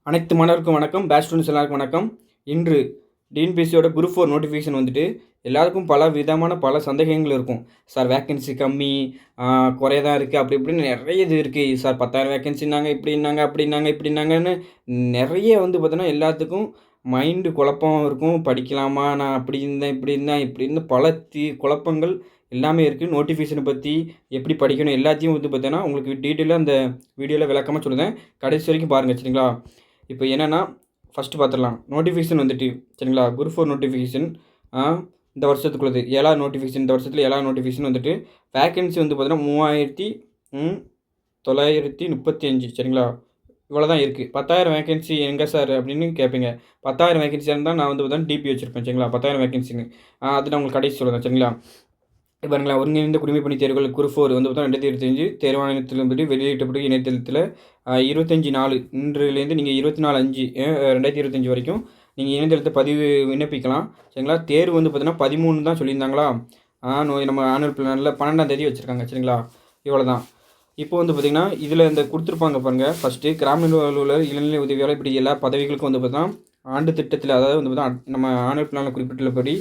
அனைத்து மாணவருக்கும் வணக்கம். Batch students எல்லாருக்கும் வணக்கம். இன்று டிஎன்பிஎஸ்சியோட குரூப் 4 நோட்டிஃபிகேஷன் வந்துட்டு எல்லாருக்கும் பல விதமான பல சந்தேகங்கள் இருக்கும். சார் வேக்கன்சி கம்மி, குறைய தான் இருக்குது, அப்படி இப்படின்னு நிறைய இது இருக்குது. சார் 10,000 வேக்கன்சின்னாங்க, இப்படின்னாங்க, அப்படின்னாங்க, இப்படின்னாங்கன்னு நிறைய பார்த்தோன்னா எல்லாத்துக்கும் மைண்டு குழப்பம் இருக்கும். படிக்கலாமா, நான் அப்படி இருந்தேன், இப்படி இருந்தேன், இப்படின்னு பல குழப்பங்கள் எல்லாமே இருக்குது. நோட்டிஃபிகேஷனை பற்றி எப்படி படிக்கணும் எல்லாத்தையும் பார்த்தோன்னா உங்களுக்கு டீட்டெயிலாக அந்த வீடியோவில் விளக்கமாக சொல்லுதேன். கடைசி வரைக்கும் பாருங்கள், சரிங்களா? இப்போ என்னென்னா ஃபஸ்ட்டு பார்த்துடலாம். நோட்டிஃபிகேஷன் வந்துட்டு சரிங்களா, குரூப் 4 நோட்டிஃபிகேஷன் இந்த வருஷத்துக்குள்ளது 7வது நோட்டிஃபிகேஷன். இந்த வருஷத்தில் 7வது நோட்டிஃபிகேஷன் வந்துட்டு வேக்கன்சி பார்த்தீங்கன்னா 3935 சரிங்களா, இவ்வளோ தான் இருக்குது. 10,000 வேக்கன்சி எங்கே சார் அப்படின்னு கேட்பீங்க. 10,000 வேக்கன்சி இருந்தால் நான் பார்த்தீங்கன்னா டிபி வச்சுருப்பேன், சரிங்களா? 10,000 வேக்கன்சின்னு அது நான் உங்களுக்கு கடைசி சொல்லுவேன், சரிங்களா? பாருங்களா, ஒருங்கிணைந்த குடிமைப்பணி தேர்வுகள் குரூப் 4 பார்த்தா 2025 தேர்வாணையத்திலிருந்து வெளியிட்டப்பட்டு இணையதளத்தில் 25/4 இன்றிலேருந்து நீங்கள் 24/5 2025 வரைக்கும் நீங்கள் இணையதளத்தை பதிவு விண்ணப்பிக்கலாம், சரிங்களா? தேர்வு பார்த்தீங்கன்னா 13 தான் சொல்லியிருந்தாங்களா? நம்ம ஆனுவல் பிளானில் 12ஆம் தேதி வச்சுருக்காங்க, சரிங்களா? இவ்வளோ தான். இப்போ பார்த்திங்கன்னா இதில் இந்த கொடுத்துருப்பாங்க பாருங்கள். ஃபஸ்ட்டு கிராம அலுவலர், இளநிலை உதவியாளர், இப்படி எல்லா பதவிகளுக்கும் பார்த்தீங்கன்னா ஆண்டு திட்டத்தில், அதாவது பார்த்தீங்கன்னா நம்ம ஆனுவல் பிளானில் குறிப்பிட்டுள்ளபடி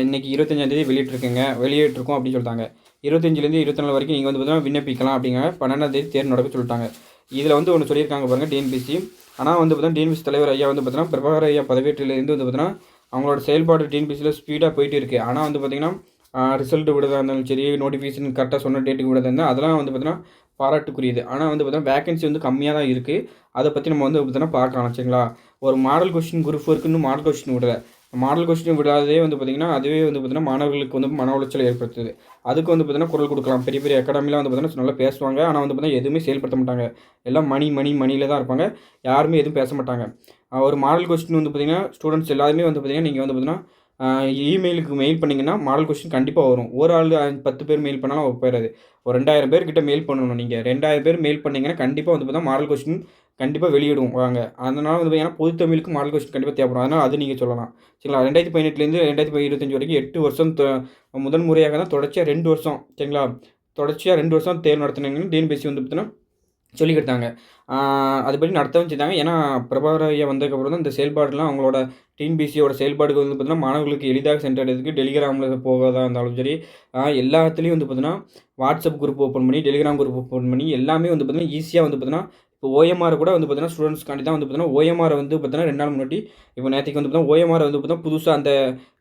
இன்றைக்கி 25ஆம் தேதி வெளியிட்டிருக்கோம் அப்படின்னு சொல்லிட்டாங்க. 25லேருந்து 24 வரைக்கும் நீங்கள் பார்த்தீங்கன்னா விண்ணப்பிக்கலாம் அப்படிங்க. 12ஆம் தேதி தேர்வு நடக்க சொல்லிட்டாங்க. இதில் ஒன்று சொல்லியிருக்காங்க பாருங்கள், டிஎன்பிஎஸ்சி. ஆனால் பார்த்தீங்கன்னா டிஎன்பிஎஸ்சி தலைவர் ஐயா பார்த்தீங்கன்னா பிரபாகர் ஐயா பதவியேற்றிலேருந்து பார்த்தீங்கன்னா அவங்களோட செயல்பாடு டிஎன்பிஎஸ்சியில் ஸ்பீடாக போயிட்டு இருக்குது. ஆனால் பார்த்திங்கன்னா ரிசல்ட்டு விடுறதா இருந்தாலும் சரி, நோட்டிஃபிகேஷன் கரெக்டாக சொன்ன டேட்டுக்கு விடுறதா இருந்தால் அதெல்லாம் பார்த்தீங்கன்னா பாராட்டுக்குரியது. ஆனால் பார்த்தீங்கன்னா வேகன்சி கம்மியாக தான் இருக்குது. அதை பற்றி நம்ம பார்த்தீங்கன்னா பார்க்கலாம், சரிங்களா? ஒரு மாடல் கொஸ்டின் குரூப் 4க்கு இன்னும் மாடல் கொஸ்டின் விடலை. மாடல் கொஸ்டின் விடாதே பார்த்திங்கன்னா அதுவே பார்த்தீங்கன்னா மாணவர்களுக்கு மன உளைச்சல் ஏற்படுத்துது. அதுக்கு பார்த்தீங்கன்னா குரல் கொடுக்கலாம். பெரிய பெரிய அகாடமிலாம் பார்த்தீங்கன்னா நல்லா பேசுவாங்க. ஆனால் பார்த்தீங்கன்னா எதுவுமே செயல்படுத்த மாட்டாங்க. எல்லாம் மணியில் தான் இருப்பாங்க. யாருமே எதுவும் பேச மாட்டாங்க. ஒரு மாடல் கொஸ்டின் பார்த்திங்கன்னா ஸ்டூடெண்ட்ஸ் எல்லாருமே பார்த்திங்கன்னா நீங்கள் பார்த்தீங்கன்னா இமெயிலுக்கு மெயில் பண்ணிங்கன்னா மாடல் கொஸ்டின் கண்டிப்பாக வரும். ஒரு ஆள் 10 பேர் மெயில் பண்ணாலும் போயிடாது. ஒரு 2000 பேர்கிட்ட மெயில் பண்ணணும். நீங்கள் 2000 பேர் மெயில் பண்ணிங்கன்னா கண்டிப்பாக பார்த்தீங்கன்னா மாடல் கொஸ்டின் கண்டிப்பாக வெளியிடுவோம் வாங்க. அதனால் ஏன்னா பொது தமிழுக்கு மாடல் கொஸ்டின் கண்டிப்பாக தேவைப்படும். அதனால் அது நீங்கள் சொல்லலாம், சரிங்களா? 2018லேருந்து 2025 வரைக்கும் 8 வருஷம் முதன் முறையாக தான் தொடர்ச்சியாக 2 வருஷம், சரிங்களா? தொடர்ச்சியாக 2 வருஷம் தேர்வு நடத்தினீங்கன்னு டிஎன்பிஎஸ்சி பார்த்தீங்கன்னா சொல்லிக்கிட்டாங்க. அதுபடி நடத்தவும் செஞ்சாங்க. ஏன்னா பிரபாகர் ஐயா வந்ததுக்கப்புறம் தான் இந்த செயல்பாடுலாம் அவங்களோட டிஎன்பிஎஸ்சியோட செயல்பாடுகள் பார்த்தீங்கன்னா மாணவர்களுக்கு எளிதாக சென்றடைறதுக்கு டெலிகிராமில் போகிறதா இருந்தாலும் சரி, எல்லாத்துலேயும் பார்த்தீங்கன்னா வாட்ஸ்அப் குரூப் ஓப்பன் பண்ணி, டெலிகிராம் குரூப் ஓப்பன் பண்ணி எல்லாமே பார்த்தீங்கன்னா ஈஸியாக பார்த்தீங்கன்னா இப்போ ஓஎம்ஆர் கூட பார்த்தீங்கன்னா ஸ்டூடெண்ட்ஸ்க்காண்டி தான் பார்த்தீங்கன்னா ஓஎம்ஆர் பார்த்தீங்கன்னா 2 நாள் முன்னாடி இப்போ நேற்றுக்கு பார்த்தீங்கன்னா ஓஎம்ஆர் பார்த்தீங்கன்னா புதுசாக அந்த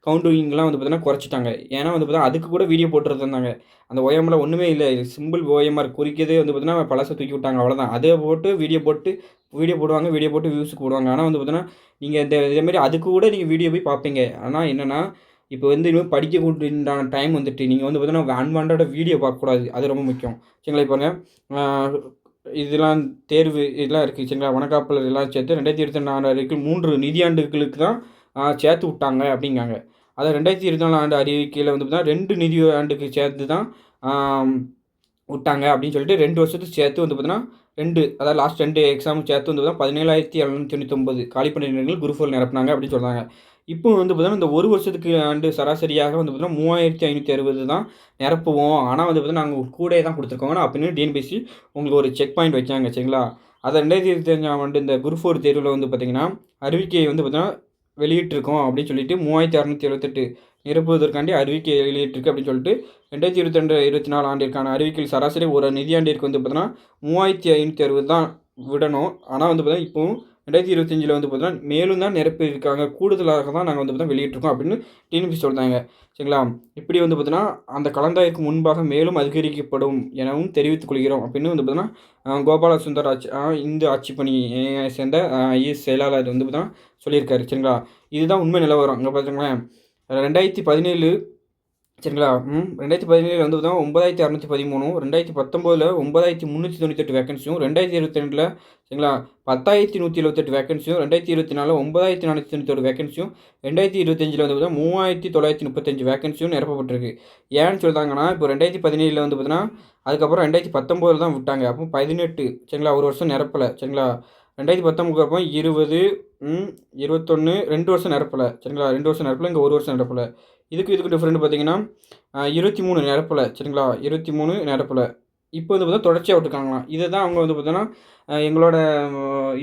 கவுண்டிங்லாம் பார்த்தீங்கன்னா குறைச்சிட்டாங்க. ஏன்னா பார்த்தீங்கன்னா அதுக்கு கூட வீடியோ போட்டுட்டு இருந்தாங்க. அந்த ஓஎம்ஆரில் ஒன்றுமே இல்லை, சிம்பிள் ஓஎம்ஆர் குறிக்கிறதே பார்த்தீங்கன்னா பழசை தூக்கி விட்டாங்க, அவ்வளோதான். அதை போட்டு வீடியோ போடுவாங்க, வீடியோ போட்டு வியூஸுக்கு போடுவாங்க. ஆனால் பார்த்தீங்கன்னா நீங்கள் இதேமாரி அதுக்கு கூட நீங்கள் வீடியோ போய் பார்ப்பீங்க. ஆனால் என்னென்னா இப்போ இனிமேல் படிக்கக்கூடிய டைம் நீங்கள் பார்த்தீங்கன்னா அன்வான்டாக வீடியோ பார்க்கக்கூடாது. அது ரொம்ப முக்கியம், சரிங்களா? இப்போ இதெல்லாம் தேர்வு இதெல்லாம் இருக்குது, சரிங்களா? வனக்காப்பலர் இதெல்லாம் சேர்த்து 2024 வரைக்கும் 3 நிதியாண்டுகளுக்கு தான் சேர்த்து விட்டாங்க அப்படிங்காங்க. அதை 2024 ஆண்டு அறிவிக்கையில் பார்த்தீங்கன்னா 2 நிதி ஆண்டுக்கு சேர்த்து தான் விட்டாங்க அப்படின்னு சொல்லிட்டு 2 வருஷத்துக்கு சேர்த்து பார்த்தீங்கன்னா 2, அதாவது லாஸ்ட் 2 எக்ஸாமுக்கு சேர்த்து பார்த்தீங்கன்னா 17,799 காலி பணியிடங்கள் குரூப் 4 நிரப்புனாங்க அப்படின்னு சொல்கிறாங்க. இப்போ பார்த்தீங்கன்னா இந்த ஒரு வருஷத்துக்கு ஆண்டு சராசரியாக பார்த்தீங்கன்னா 3,560 தான் நிரப்புவோம். ஆனால் பார்த்தீங்கன்னா நாங்கள் கூட தான் கொடுத்துருக்கோங்க அப்படின்னு டிஎன்பிஎஸ்சி உங்களுக்கு ஒரு செக் பாயிண்ட் வச்சாங்க, சரிங்களா? அதை 2025ஆம் ஆண்டு இந்த குரூப் 4 தேர்வில் பார்த்தீங்கன்னா அறிவிக்கையை பார்த்தீங்கன்னா வெளியிட்டிருக்கோம் அப்படின்னு சொல்லிட்டு 3,678 நிரப்புவதற்காண்டி அறிவிக்கை வெளியிட்டிருக்கு அப்படின்னு சொல்லிட்டு 2022-24 ஆண்டிற்கான அறிவிக்கையில் சராசரி ஒரு நிதியாண்டிற்கு பார்த்தீங்கன்னா 3,560 தான் விடணும். ஆனால் பார்த்தீங்கன்னா இப்போவும் 2025 பார்த்தீங்கன்னா மேலும் தான் நிரப்பியிருக்காங்க, கூடுதலாக தான் நாங்கள் பார்த்தீங்கன்னா வெளியிட்டிருக்கோம் அப்படின்னு டிஎன்பிஎஸ்சி சொல்கிறாங்க, சரிங்களா? இப்படி பார்த்தீங்கன்னா அந்த கலந்தாய்வுக்கு முன்பாக மேலும் அதிகரிக்கப்படும் எனவும் தெரிவித்துக் கொள்கிறோம் அப்படின்னு பார்த்தீங்கன்னா கோபால சுந்தர் இந்து ஆட்சிப்பணி சேர்ந்த செயலாளர் பார்த்தீங்கன்னா சொல்லியிருக்காரு, சரிங்களா? இதுதான் உண்மை நிலவரம். இங்கே பார்த்துங்களேன், 2017 சரிங்களா, 2017 பார்த்தீங்கன்னா 9,613, 2019 9,398 வேக்கன்சியும், 2022 சரிங்களா 10,178 வேக்கன்சியும், 2024 9,491 வேக்கன்சியும், 2025 பார்த்தீங்கன்னா 3,935 வேக்கன்சியும் நிரப்பப்பட்டிருக்கு. ஏன்னு சொல்கிறாங்கன்னா இப்போ 2017 பார்த்தீங்கன்னா அதுக்கப்புறம் 2019 தான் விட்டாங்க. அப்போ 18 சரிங்களா, ஒரு வருஷம் நிரப்பலை, சரிங்களா? 2019 அப்புறம் 20, 21 2 வருஷம் நிரப்பலை, சரிங்களா? 2 வருஷம் நிரப்பலை, இங்கே ஒரு வருஷம் நிரப்பலை. இதுக்கு டிஃப்ரெண்ட் பார்த்தீங்கன்னா 23 நிரப்பலை, சரிங்களா? 23 நிரப்பலை. இப்போ வந்து பார்த்தீங்கன்னா தொடர்ச்சியா விட்டுருக்காங்களாம். இதுதான் அவங்க வந்து பார்த்தீங்கன்னா, எங்களோட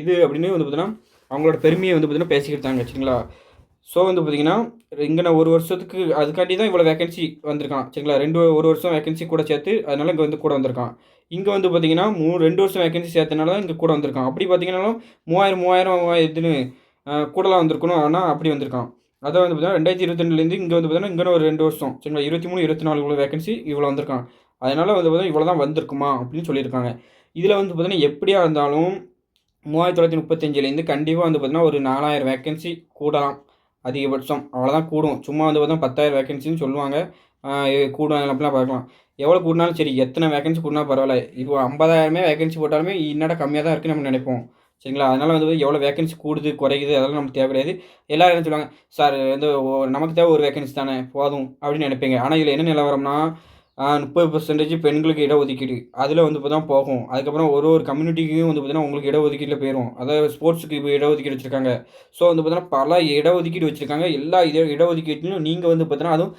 இது அப்படின்னு வந்து பார்த்தீங்கன்னா, அவங்களோட பெருமைய வந்து பார்த்தீங்கன்னா பேசிக்கிட்டாங்க சரிங்களா. ஸோ வந்து பார்த்தீங்கன்னா, இங்க நான் 1 வருஷத்துக்கு அதுக்காண்டி தான் இவ்வளோ வேக்கன்சி வந்திருக்கான் சரிங்களா. 1 வருஷம் வேக்கன்சி கூட சேர்த்து, அதனால இங்க வந்து கூட வந்திருக்கான். இங்க வந்து பார்த்தீங்கன்னா, 2 வருஷம் வேக்கன்சி சேர்த்தனால தான் இங்க கூட வந்திருக்கான். அப்படி பார்த்தீங்கன்னாலும் 3000 இதுன்னு கூடலாம் வந்திருக்கணும். ஆனா அப்படி வந்திருக்கான். அதான் வந்து பார்த்தீங்கன்னா 2022லேருந்து இங்க வந்து பார்த்தீங்கன்னா, இங்கன ஒரு 2 வருஷம் சரிங்களா. 23, 24 இவ்வளோ வேக்கன்சி இவ்வளோ வந்திருக்கான். அதனால வந்து பார்த்தீங்கன்னா, இவ்வளோ தான் வந்திருக்குமா அப்படின்னு சொல்லியிருக்காங்க. இதில வந்து பார்த்தீங்கன்னா, எப்படியா இருந்தாலும் 3935லேருந்து கண்டிப்பா வந்து பார்த்தீங்கன்னா, ஒரு 4000 வேக்கன்சி கூடலாம். அதிகபட்சம். அவ்வளோதான் கூடும். சும்மா வந்து பார்த்தா 10,000 வேக்கன்சின்னு சொல்லுவாங்க. கூடும் அப்படிலாம் பார்க்கலாம். எவ்வளோ கூடுனாலும் சரி, எத்தனை வேக்கன்சி கூடுனா பரவால்ல. இப்போ 50,000மே வேக்கன்சி போட்டாலுமே என்னடா கம்மியா தான் இருக்குன்னு நம்ம நெனைப்போம். சரிங்களா? அதனால வந்து எவ்வளோ வேக்கன்சி கூடுது, குறையுது அதெல்லாம் நமக்கு தேவை கிடையாது. எல்லாரும் என்ன சொல்லுவாங்க, "சார் வந்து நமக்கு தேவை ஒரு வேக்கன்சி தானே போதும்." அப்படின்னு நெனைப்பீங்க. ஆனா இதில என்ன நிலவரம்னா, 30% பெண்களுக்கு இடஒதுக்கீடு. அதில வந்து இப்ப தான் போகும். அதுக்கப்புறம் ஒரு ஒரு கம்யூனிட்டிக்கும் வந்து பார்த்தீங்கன்னா, உங்களுக்கு இடஒதுக்கீடுல போயிரும். அதாவது ஸ்போர்ட்ஸுக்கு இப்ப இடஒதுக்கீடு வச்சிருக்காங்க. ஸோ வந்து பார்த்தீங்கன்னா, பல இடஒதுக்கீடு வச்சிருக்காங்க. எல்லா இடஒதுக்கீட்டிலும் நீங்க வந்து பார்த்தீங்கன்னா, அதுவும்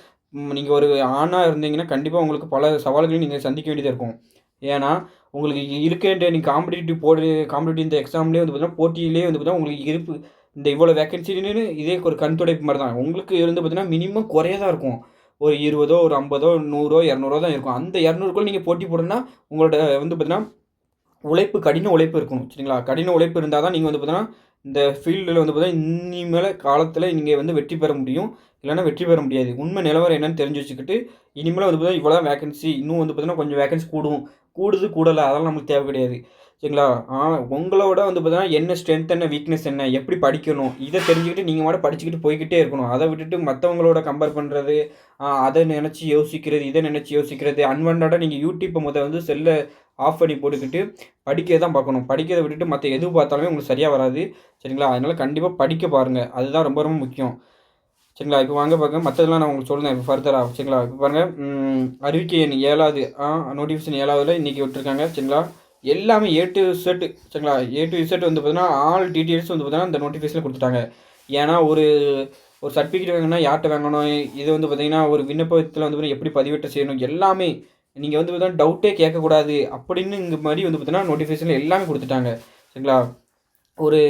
நீங்க ஒரு ஆணா இருந்தீங்கன்னா, கண்டிப்பா உங்களுக்கு பல சவால்களையும் நீங்க சந்திக்க வேண்டியதா இருக்கும். ஏன்னா, உங்களுக்கு இருக்க நீங்க காம்படிட்டிவ் இந்த எக்ஸாம்லேயே வந்து பார்த்தீங்கன்னா, போட்டியிலேயே வந்து பார்த்தீங்கன்னா, உங்களுக்கு இருப்பு இந்த இவ்வளோ வேக்கன்சின்னு இதே ஒரு கண் துடைப்பு மாரி தான். உங்களுக்கு வந்து பார்த்தீங்கன்னா, மினிமம் குறைய தான் இருக்கும். ஒரு 20ஓ, ஒரு 50ஓ, 100ஓ, 200ஓ தான் இருக்கும். அந்த 200க்குள்ள நீங்க போட்டி போடணும்னா, உங்களோட வந்து பார்த்தீங்கன்னா, உழைப்பு கடின உழைப்பு இருக்கணும். சரிங்களா? கடின உழைப்பு இருந்தா தான் நீங்க வந்து பார்த்தீங்கன்னா, இந்த ஃபீல்டுல வந்து பார்த்தீங்கன்னா, இனிமேல காலத்தில நீங்க வந்து வெற்றி பெற முடியும். இல்லன்னா வெற்றி பெற முடியாது. உண்மை நிலவரம் என்னன்னு தெரிஞ்சு வச்சுக்கிட்டு, இனிமேல வந்து பார்த்தீங்கன்னா, இவ்வளோ தான் வேக்கன்சி. இன்னும் வந்து பார்த்தீங்கன்னா, கொஞ்சம் வேக்கன்சி கூடும். கூடுது, கூடல அதெல்லாம் நமக்கு தேவை கிடையாது. சரிங்களா? உங்களோட வந்து பார்த்தீங்கன்னா, என்ன ஸ்ட்ரென்த் என்ன, வீக்னஸ் என்ன, எப்படி படிக்கணும், இத தெரிஞ்சுக்கிட்டு நீங்க பாட்டுக்கு படிச்சுக்கிட்டு போய்க்கிட்டே இருக்கணும். அத விட்டுட்டு மத்தவங்களோட கம்பேர் பண்றது, அத நெனச்சு யோசிக்கிறது, இத நெனச்சு யோசிக்கிறது, அன்வான்டடா நீங்க யூடியூப்ப வந்து செல்ல ஆஃப் பண்ணி போட்டுக்கிட்டு படிக்க தான் பார்க்கணும். படிக்கிறத விட்டுட்டு மத்த எது பார்த்தாலுமே உங்களுக்கு சரியா வராது. சரிங்களா? அதனால கண்டிப்பா படிக்க பாருங்க. அதுதான் ரொம்ப ரொம்ப முக்கியம். சரிங்களா? இப்ப வாங்க பாக்க மத்ததெல்லாம் நான் உங்களுக்கு சொல்றேன் இப்ப ஃபர்தரா. சரிங்களா? இப்ப பாருங்க அறிவிக்கை எண் 7வது நோட்டிஃபிகேஷன் 7வதுல இன்னைக்கு விட்டுருக்காங்க. சரிங்களா? எல்லாமே ஏ டூ இசட் சரிங்களா? ஏ டூ இசட் வந்து பார்த்தீங்கன்னா, ஆல் டீட்டெயில்ஸ் வந்து பார்த்தீங்கன்னா, இந்த நோட்டிஃபிகேஷன்ல குடுத்துட்டாங்க. ஏன்னா ஒரு ஒரு சர்டிஃபிகேட் வாங்கணும்னா யார்ட்ட வாங்கணும்? இது வந்து பார்த்தீங்கன்னா, ஒரு விண்ணப்பத்தில வந்து பார்த்தீங்கன்னா, எப்படி பதிவேற்றம் செய்யணும்? எல்லாமே நீங்க வந்து பார்த்தீங்கன்னா, டவுட்டே கேட்கக்கூடாது. அப்படின்னு இந்த மாரி வந்து பார்த்தீங்கன்னா, நோட்டிஃபிகேஷன்ல எல்லாமே குடுத்துட்டாங்க. சரிங்களா? ஒரு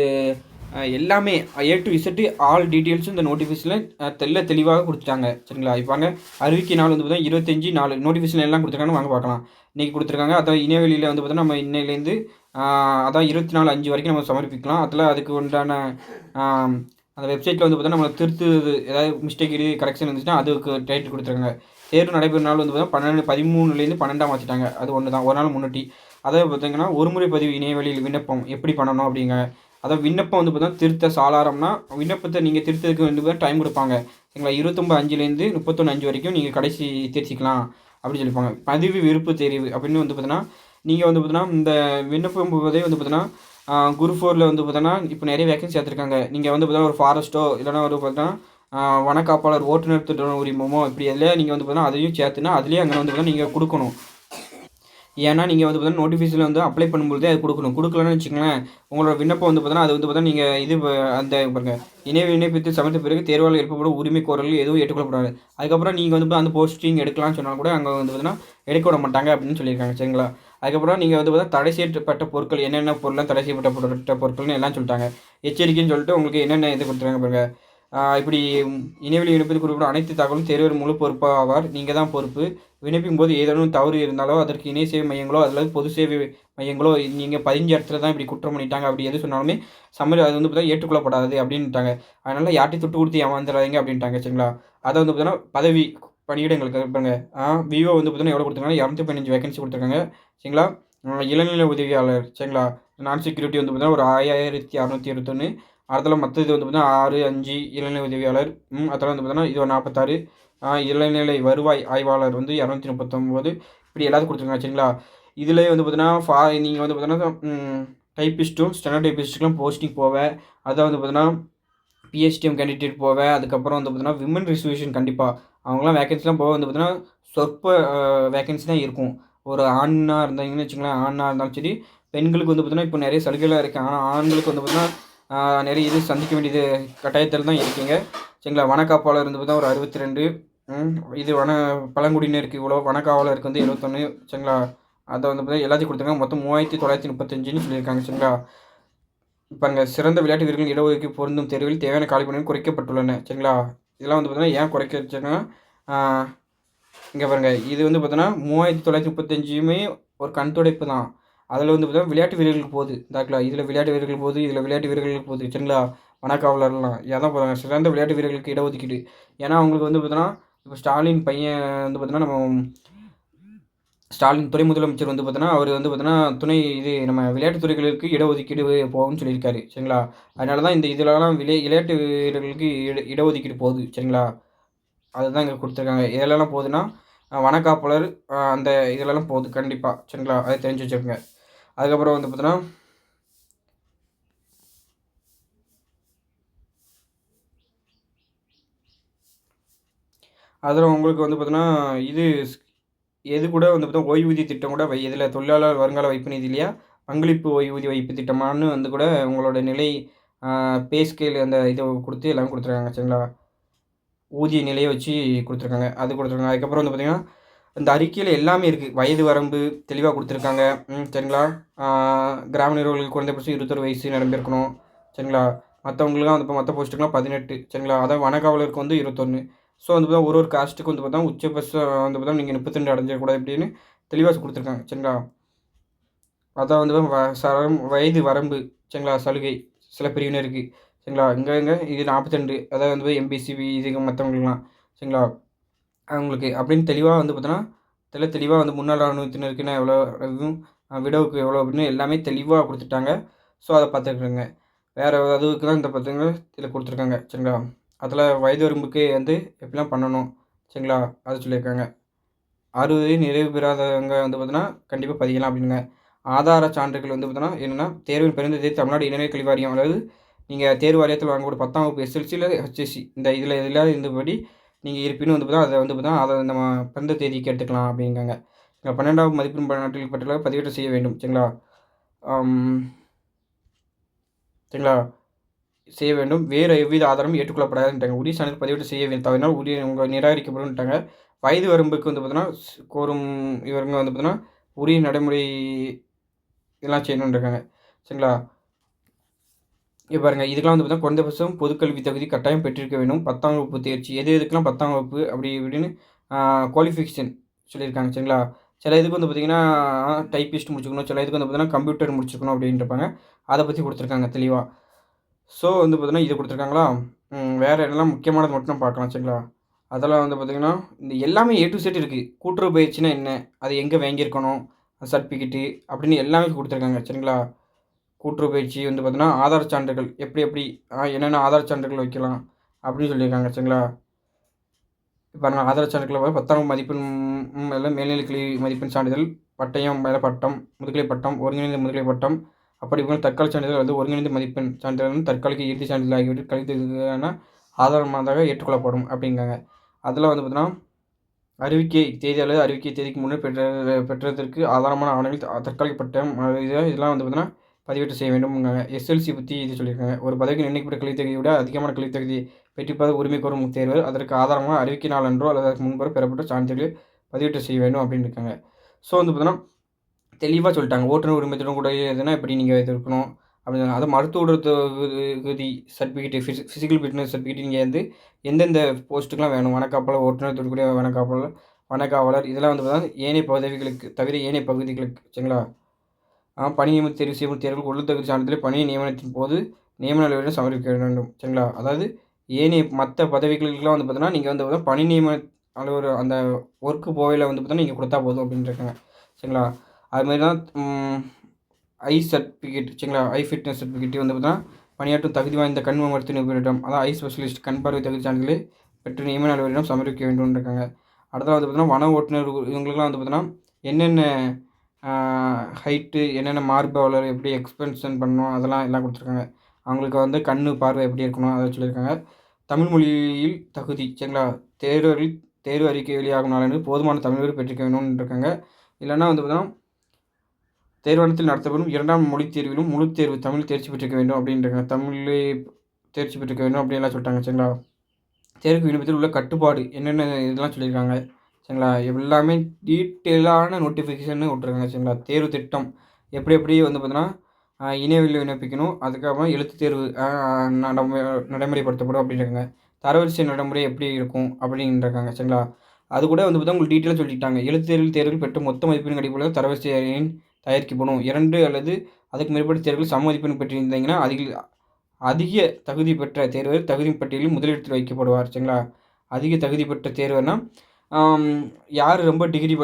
எல்லாமே ஏ டூ இசட் ஆல் டீட்டெயில்ஸும் இந்த நோட்டிஃபிகேஷன்ல தெளிவாக குடுத்துட்டாங்க. சரிங்களா? இப்ப பாருங்க அறிவிக்கை நாள் வந்து பார்த்தீங்கன்னா 25/4 நோட்டிஃபிகேஷன் எல்லாம் குடுத்துருக்காங்கன்னு வாங்க பார்க்கலாம். இன்னைக்கு குடுத்துருக்காங்க. அதான் இணையவெளியில வந்து பார்த்தீங்கன்னா, நம்ம இன்னையிலேருந்து அதான் 24/5 வரைக்கும் நம்ம சமர்ப்பிக்கலாம். அதுக்கு உண்டான ஆ அந்த வெப்சைட்ல வந்து பார்த்தீங்கன்னா, நம்ம திருத்துறது ஏதாவது மிஸ்டேக் கரெக்ஷன் இருந்துச்சுன்னா, அதுக்கு டைட்டில் குடுத்துருக்காங்க. தேர்வு நடைபெறும் நாள் வந்து பார்த்தீங்கன்னா, 13லேருந்து 12ஆ மாத்திட்டாங்க. அது ஒண்ணு தான். ஒரு நாள் முன்னாடி. அதாவது பார்த்தீங்கன்னா, ஒருமுறை பதிவு இணையவழியில் விண்ணப்பம் எப்படி பண்ணணும் அப்படிங்க. அதான் விண்ணப்பம் வந்து பார்த்தீங்கன்னா, திருத்த சாளாரம்னா, விண்ணப்பத்த நீங்க திருத்தறதுக்கு வந்து டைம் குடுப்பாங்க. சரிங்களா? 29/5லேருந்து 31/5 வரைக்கும் நீங்க கடைசி திருத்திக்கலாம் அப்படின்னு சொல்லியிருப்பாங்க. பதிவு விருப்பு தெரிவு அப்படின்னு வந்து பார்த்தீங்கன்னா, நீங்க வந்து பார்த்தீங்கன்னா, இந்த விண்ணப்பம் போதே வந்து பார்த்தீங்கன்னா, குரூப் 4ல வந்து பார்த்தீங்கன்னா, இப்போ நெறைய வேக்கன்சி ஏத்துருக்காங்க. நீங்க வந்து பார்த்தீங்கன்னா, ஒரு ஃபாரஸ்ட்டோ இல்லன்னா ஒரு பார்த்தீங்கன்னா, வனக்காப்பாளர், ஓட்டுநர் திட்ட உரிமமோ இப்படி எதுலயா நீங்க வந்து பார்த்தீங்கன்னா, அதையும் சேர்த்துனா, அதிலேயே அங்க வந்து பார்த்தீங்கன்னா, நீங்க குடுக்கணும். ஏன்னா, நீங்க வந்து பார்த்தீங்கன்னா, நோட்டிஃபிகேஷன்ல வந்து அப்ளை பண்ணும்பொழுதே அது குடுக்கணும். குடுக்கலன்னு வச்சுக்கங்களேன், உங்களோட விண்ணப்பம் வந்து பார்த்தீங்கன்னா, அது வந்து பார்த்தீங்கன்னா, நீங்க அந்த பாருங்க விண்ணப்பித்து சமர்த்த பிறகு தேர்வாளர் எழுப்பப்படும் உரிமை கோரல்கள் எதுவும் ஏற்றுக்கொள்ளப்படாது. அதுக்கப்புறம் நீங்க வந்து அந்த போஸ்டிங் எடுக்கலாம்னு சொன்னா கூட அங்க வந்து பார்த்தீங்கன்னா, எடுக்க விட மாட்டாங்க அப்படின்னு சொல்லியிருக்காங்க. சரிங்களா? அதுக்கப்புறம் நீங்க வந்து பார்த்தீங்கன்னா, தடை செய்யப்பட்ட பொருட்கள் என்னென்ன பொருள்லாம் தடை செய்யப்பட்ட பொருட்கள்னு எல்லாம் சொல்லிட்டாங்க. எச்சரிக்கைன்னு சொல்லிட்டு உங்களுக்கு என்னென்ன இது குடுத்துருக்காங்க பாருங்க. இப்படி இணையவழி விண்ணப்பத்தில் குறிப்பிடும் அனைத்து தகவலும் தேர்வர் முழு பொறுப்பாவார். நீங்க தான் பொறுப்பு. விண்ணப்பிக்கும்போது ஏதேனும் தவறு இருந்தாலோ, அதற்கு இணை சேவை மையங்களோ அல்லது பொது சேவை மையங்களோ நீங்க பதிஞ்ச இடத்துல தான் இப்படி குற்றம் பண்ணிட்டாங்க அப்படி எது சொன்னாலுமே அது வந்து பார்த்தா ஏற்றுக்கொள்ளப்படாது அப்படின்ட்டாங்க. அதனால யார்ட்டயும் துட்டு குடுத்து ஏமாந்துறாதீங்க அப்படின்ட்டாங்க. சரிங்களா? அத வந்து பார்த்தீங்கன்னா, பதவி பணியிடங்களுக்கு பாருங்க. விவோ வந்து பார்த்தீங்கன்னா எவ்வளோ குடுத்துருக்காங்கன்னா 215 வேக்கன்சி குடுத்துருக்காங்க. சரிங்களா? இளநிலை உதவியாளர் சரிங்களா? நான் செக்யூரிட்டி வந்து பார்த்தீங்கன்னா, ஒரு 5621 அதில மத்தது வந்து பார்த்தீங்கன்னா 6, 5 இளநிலை உதவியாளர். அதெல்லாம் வந்து பார்த்தீங்கன்னா, இது ஒரு 46 இளநிலை வருவாய் ஆய்வாளர் வந்து 239 இப்படி எல்லாத்துக்கும் குடுத்துருக்காங்க. சரிங்களா? இதிலேயே வந்து பார்த்தீங்கன்னா, நீங்க வந்து பார்த்தீங்கன்னா, டைப்பிஸ்ட்டும், ஸ்டெனோ டைப்பிஸ்ட்டுக்குலாம் போஸ்டிங் போவ. அதான் வந்து பார்த்தீங்கன்னா, பிஎஸ்டிஎம் கேண்டிடேட் போவ. அதுக்கப்புறம் வந்து பார்த்தீங்கன்னா, விமன் ரிசர்வேஷன் கண்டிப்பா. அவங்கலாம் வேக்கன்சிலாம் போக வந்து பார்த்தீங்கன்னா, சொற்ப வேக்கன்சி தான் இருக்கும். ஒரு ஆணா இருந்தீங்கன்னு வச்சுக்கங்களேன், ஆணா இருந்தாலும் சரி, பெண்களுக்கு வந்து பார்த்தீங்கன்னா, இப்போ நெறைய சலுகைலாம் இருக்கு. ஆனா ஆண்களுக்கு வந்து பார்த்தீங்கன்னா, நெறைய இது சந்திக்க வேண்டியது கட்டாயத்தில தான் இருக்கீங்க. சரிங்களா? வனக்காப்பாளர் வந்து பார்த்தா ஒரு 62 ம் இது பழங்குடியினருக்கு இவ்வளோ, வனக்காவலருக்கு வந்து 71 சரிங்களா? அதை வந்து பார்த்தீங்கன்னா எல்லாத்தையும் கொடுத்துருக்காங்க. மொத்தம் 3935ன்னு சொல்லியிருக்காங்க சரிங்களா. பாருங்க, சிறந்த விளையாட்டு வீரர்களின் இடஒதுக்கீடு பொருந்தும் தேர்வில் தேவையான காலிப்பணிகள் குறைக்கப்பட்டுள்ளன சரிங்களா. இதெல்லாம் வந்து பார்த்தீங்கன்னா ஏன் குறைக்க வச்சாங்கன்னா, இங்கே பாருங்க, இது வந்து பார்த்தோன்னா 3935யுமே ஒரு கண் துடைப்பு தான். அதில் வந்து பார்த்தீங்கன்னா விளையாட்டு வீரர்களுக்கு போகுது. இந்தாக்கலாம், இதில் விளையாட்டு வீரர்களுக்கு போகுது, இதில் விளையாட்டு வீரர்களுக்கு போகுது சரிங்களா. வனக்காவலர்லாம் எதான் போகிறாங்க, சிறந்த விளையாட்டு வீரர்களுக்கு இடஒதுக்கீடு. ஏன்னா அவங்களுக்கு வந்து பார்த்தோன்னா, இப்போ ஸ்டாலின் பையன் வந்து பார்த்தோன்னா, நம்ம ஸ்டாலின் துணை முதலமைச்சர் வந்து பார்த்தோன்னா, அவர் வந்து பார்த்தோன்னா துணை இது நம்ம விளையாட்டு துறைகளுக்கு இடஒதுக்கீடு போகும்னு சொல்லியிருக்காரு சரிங்களா. அதனால தான் இந்த இதிலலாம் விளையாட்டு வீரர்களுக்கு இடஒதுக்கீடு போகுது சரிங்களா. அதுதான் இங்கே கொடுத்துருக்காங்க. எதுலலாம் போகுதுன்னா, வனக்காப்பாளர் அந்த இதிலலாம் போகுது கண்டிப்பாக சரிங்களா. அதை தெரிஞ்சு வச்சுக்கோங்க. அதுக்கப்புறம் வந்து பார்த்தோன்னா, அதில் உங்களுக்கு வந்து பார்த்தோன்னா, இது எது கூட வந்து பார்த்தா ஓய்வூதிய திட்டம் கூட இதில் தொழிலாளர் வருங்கால வைப்பு நிதியிலையா பங்களிப்பு ஓய்வூதிய வைப்பு திட்டமானு வந்து கூட உங்களோட நிலை பே ஸ்கேல் அந்த இதை கொடுத்து எல்லாம் கொடுத்துருக்காங்க சரிங்களா. ஊதிய நிலையை வச்சு கொடுத்துருக்காங்க, அது கொடுத்துருக்காங்க. அதுக்கப்புறம் வந்து பார்த்திங்கன்னா, இந்த அறிக்கையில் எல்லாமே இருக்குது. வயது வரம்பு தெளிவாக கொடுத்துருக்காங்க சரிங்களா. கிராம நிர்வாகிகளுக்கு குறைந்தபட்சம் 21 வயசு நிரம்பியிருக்கணும் சரிங்களா. மற்றவங்களுக்குலாம் வந்து இப்போ மற்ற போஸ்ட்டுக்குலாம் 18 சரிங்களா. அதான் வனக்காவலருக்கு வந்து 21. ஸோ வந்து பார்த்தா ஒரு காஸ்ட்டுக்கு வந்து பார்த்தா உச்சபட்சம் வந்து பார்த்தா நீங்கள் 32 அடைஞ்சிடக்கூடாது அப்படின்னு தெளிவாக கொடுத்துருக்காங்க சரிங்களா. அதான் வந்து வயது வரம்பு சரிங்களா, சலுகை சில பிரிவினருக்கு சரிங்களா. இங்கே இது 42, அதாவது வந்து எம்பிசிபி இதுக்கு மற்றவங்களுக்குலாம் சரிங்களா. அவங்களுக்கு அப்படின்னு தெளிவாக வந்து பார்த்தோன்னா, தெளிவாக வந்து முன்னாள் இராணுவத்தினருக்குன்னா எவ்வளோ, விடோவுக்கு எவ்வளோ அப்படின்னு எல்லாமே தெளிவாக கொடுத்துட்டாங்க. ஸோ அதை பார்த்துக்குறேங்க. வேறு அதுக்கு தான் இந்த பார்த்தீங்கன்னா இதில் கொடுத்துருக்காங்க சரிங்களா. அதில் வயது வரம்புக்கு வந்து எப்படிலாம் பண்ணணும் சரிங்களா, அது சொல்லியிருக்காங்க. 60 நிறைவு பெறாதவங்க வந்து பார்த்தோன்னா கண்டிப்பாக பதிக்கலாம் அப்படிங்க. ஆதார சான்றுகள் வந்து பார்த்தோன்னா என்னென்னா, தேர்வின் பரிந்துரை தமிழ்நாடு இடைநிலை கல்வி வாரியம், அதாவது நீங்கள் தேர்வு வாரியத்தில் வாங்கக்கூடிய 10ஆம் வகுப்பு எஸ்எல்சி இல்லை ஹெச்எஸ்சி இந்த இதில் எல்லாம் இருந்தபடி நீங்கள் இருப்பினும் வந்து பார்த்தா அதை வந்து பார்த்தா அதை நம்ம பிறந்த தேதிக்கு எடுத்துக்கலாம் அப்படிங்காங்க. 12ஆம் மதிப்பெண் நாட்டில் பட்டியலாக பதிவேற்றம் செய்ய வேண்டும் சரிங்களா. சரிங்களா, செய்ய வேண்டும். வேறு எவ்வித ஆதாரமும் ஏற்றுக்கொள்ளப்படாதுன்ட்டாங்க. உரிய சான்றிதழ் பதிவேற்றம் செய்ய தவறினால் உரிய உங்கள் நிராகரிக்கப்படும்ட்டாங்க. வயது வரம்புக்கு வந்து பார்த்தோன்னா கோரும் இவங்க வந்து பார்த்தோன்னா உரிய நடைமுறை இதெல்லாம் செய்யணுன்ருக்காங்க சரிங்களா. இங்கே பாருங்கள், இதுக்கெலாம் வந்து பார்த்தா குறைந்தபட்சம் பொதுக்கல்வி தகுதி கட்டாயம் பெற்றிருக்க வேண்டும். 10ஆம் வகுப்பு தேர்ச்சி எதுக்கெல்லாம் 10ஆம் வகுப்பு அப்படி இப்படின்னு குவாலிஃபிகேஷன் சொல்லியிருக்காங்க சரிங்களா. சில இதுக்கு வந்து பார்த்திங்கன்னா டைப்பிஸ்ட் முடிச்சுக்கணும், சில இதுக்கு வந்து பார்த்தீங்கன்னா கம்ப்யூட்டர் முடிச்சுக்கணும் அப்படின்ட்டுருப்பாங்க. அதை பற்றி கொடுத்துருக்காங்க தெளிவாக. ஸோ வந்து பார்த்தீங்கன்னா இது கொடுத்துருக்காங்களா. வேறு என்னெல்லாம் முக்கியமானது மட்டும் பார்க்கலாம் சரிங்களா. அதெல்லாம் வந்து பார்த்திங்கன்னா இந்த எல்லாமே ஏ டு செட் இருக்குது. கூட்டுறவு பயிற்சினா என்ன, அது எங்கே வாங்கியிருக்கணும், சர்டிஃபிகேட்டு அப்படின்னு எல்லாமே கொடுத்துருக்காங்க சரிங்களா. கூட்டுறவு பயிற்சி வந்து பார்த்தீங்கன்னா ஆதார சான்றுகள் எப்படி என்னென்ன ஆதார சான்றுகள் வைக்கலாம் அப்படின்னு சொல்லியிருக்காங்க சரிங்களா. இப்போ நான் ஆதார சான்றுகளை 10ஆம் மதிப்பெண் எல்லாம் மேல்நிலை கல்வி மதிப்பெண் சான்றிதழ், பட்டயம் மேலே பட்டம், முதுகலை பட்டம், ஒருங்கிணைந்த முதுகலை பட்டம், அப்படி தற்காலிக சான்றிதழ் வந்து ஒருங்கிணைந்த மதிப்பெண் சான்றிதழ், தற்காலிக இறுதி சான்றிதழ் ஆகியவற்றை கழித்ததுக்கான ஆதாரமாக ஏற்றுக்கொள்ளப்படும் அப்படிங்காங்க. அதில் வந்து பார்த்தீங்கன்னா அறிவிக்கை தேதி அல்லது அறிவிக்கை தேதிக்கு முன்னே பெற்றதற்கு ஆதாரமான ஆவணங்கள் தற்காலிக பட்டம் இதெல்லாம் வந்து பார்த்தீங்கன்னா பதிவேற்றம் செய்ய வேண்டும்ங்காங்க. எஸ்எல்சி பற்றி இது சொல்லியிருக்காங்க. ஒரு பதவிக்கு நிர்ணயிக்கப்பட்ட கல்வித் தகுதியை விட அதிகமான கல்வித் தகுதி பெற்றிருப்பது உரிமை கோரும் தேர்வர் அதற்கு ஆதாரமாக அறிவிக்கை நாள் அன்றோ அல்லது அதற்கு முன்பு பெறப்பட்ட சான்றிதழை பதிவேற்றம் செய்ய வேண்டும் அப்படின்னு இருக்காங்க. ஸோ வந்து பார்த்தீங்கன்னா தெளிவாக சொல்லிட்டாங்க. ஓட்டுநர் உரிமத்துடன் கூட எதுனா எப்படி நீங்கள் இது இருக்கணும் அப்படின்னு. அதை மருத்துவ தகுதி சர்டிஃபிகேட், ஃபிசிக்கல் ஃபிட்னஸ் சர்டிஃபிகேட் நீங்கள் வந்து எந்தெந்த போஸ்ட்டுக்கெலாம் வேணும், வனக்காப்பாளர், ஓட்டுநர் தொழிற்கூடிய வனக்காவலர் இதெல்லாம் வந்து பார்த்தீங்கன்னா ஏனைய பதவிகளுக்கு தவிர ஏனைய பகுதிகளுக்கு சரிங்களா. பணி நியமன தேர்வு செய்யும் தேர்வுகள் உள்ளத்தகுதி சான்றிதழை பணி நியமனத்தின் போது நியமன அலுவலரிடம் சமர்ப்பிக்க வேண்டும் சரிங்களா. அதாவது ஏனைய மற்ற பதவிகளுக்கெலாம் வந்து பார்த்தீங்கன்னா நீங்கள் வந்து பார்த்தா பணி நியமன அலுவலர் அந்த ஒர்க்கு போவையில் வந்து பார்த்தீங்கன்னா நீங்கள் கொடுத்தா போதும் அப்படின்ட்டு இருக்காங்க சரிங்களா. அதுமாதிரி தான் ஐ சர்டிஃபிகேட் சரிங்களா. ஐ ஃபிட்னஸ் சர்டிஃபிகேட் வந்து பார்த்தீங்கன்னா பணியாற்றும் தகுதி வாய்ந்த கண் மருத்துவ நிபுணரிடம், அதான் ஐ ஸ்பெஷலிஸ்ட் கண் பார்வை தகுதி சான்றிதழை பெற்று நியமன அலுவலரிடம் சமர்ப்பிக்க வேண்டும் இருக்காங்க. அடுத்தது வந்து பார்த்தீங்கன்னா வன ஓட்டுநர் இவங்களுக்குலாம் வந்து பார்த்தீங்கன்னா என்னென்ன ஹைட்டு, என்னென்ன மார்பளவு எப்படி எக்ஸ்பென்ஷன் பண்ணணும் அதெல்லாம் எல்லாம் கொடுத்துருக்காங்க. அவங்களுக்கு வந்து கண் பார்வை எப்படி இருக்கணும் அதை சொல்லியிருக்காங்க. தமிழ் மொழியில் தகுதி சரிங்களா. தேர்வு அறிக்கை வெளியாகும் நாளன்று போதுமான தமிழ் வழி பெற்றிருக்க வேணும்னு இருக்காங்க. இல்லைன்னா வந்து பார்த்தீங்கன்னா தேர்வாணத்தில் நடத்தப்படும் 2ஆம் மொழித் தேர்விலும் முழு தேர்வு தமிழ் தேர்ச்சி பெற்றிருக்க வேண்டும் அப்படின்றாங்க. தமிழே தேர்ச்சி பெற்றிருக்க வேண்டும் அப்படின்லாம் சொல்லிட்டாங்க சரிங்களா. தேர்வுக்கு விண்ணப்பத்தில் உள்ள கட்டுப்பாடு என்னென்ன இதெல்லாம் சொல்லியிருக்காங்க சரிங்களா. எல்லாமே டீட்டெயிலான நோட்டிஃபிகேஷன்னு விட்ருக்காங்க சரிங்களா. தேர்வு திட்டம் எப்படி எப்படி வந்து பார்த்தீங்கன்னா, இணையவழியில் விண்ணப்பிக்கணும். அதுக்கப்புறம் எழுத்துத் தேர்வு நடமு நடைமுறைப்படுத்தப்படும் அப்படின்ருக்காங்க. தரவரிசை நடைமுறை எப்படி இருக்கும் அப்படின்ருக்காங்க சரிங்களா. அதுக்கூட வந்து பார்த்தா உங்களுக்கு டீட்டெயிலா சொல்லிட்டாங்க. எழுத்துத் தேர்வில் பெற்ற மொத்த மதிப்பெண்ணின் அடிப்படையில் தரவரிசை எண் தயாரிக்கப்படும். 2 அல்லது அதுக்கு மேற்பட்ட தேர்வுகள் சம மதிப்பெண் பெற்றிருந்தீங்கன்னா, அதிக தகுதி பெற்ற தேர்வர் தகுதி பட்டியலில் முதலிடத்தில் வைக்கப்படுவார் சரிங்களா. அதிக தகுதி பெற்ற தேர்வர்னா, ஆம் யார் ரொம்ப டிகிரி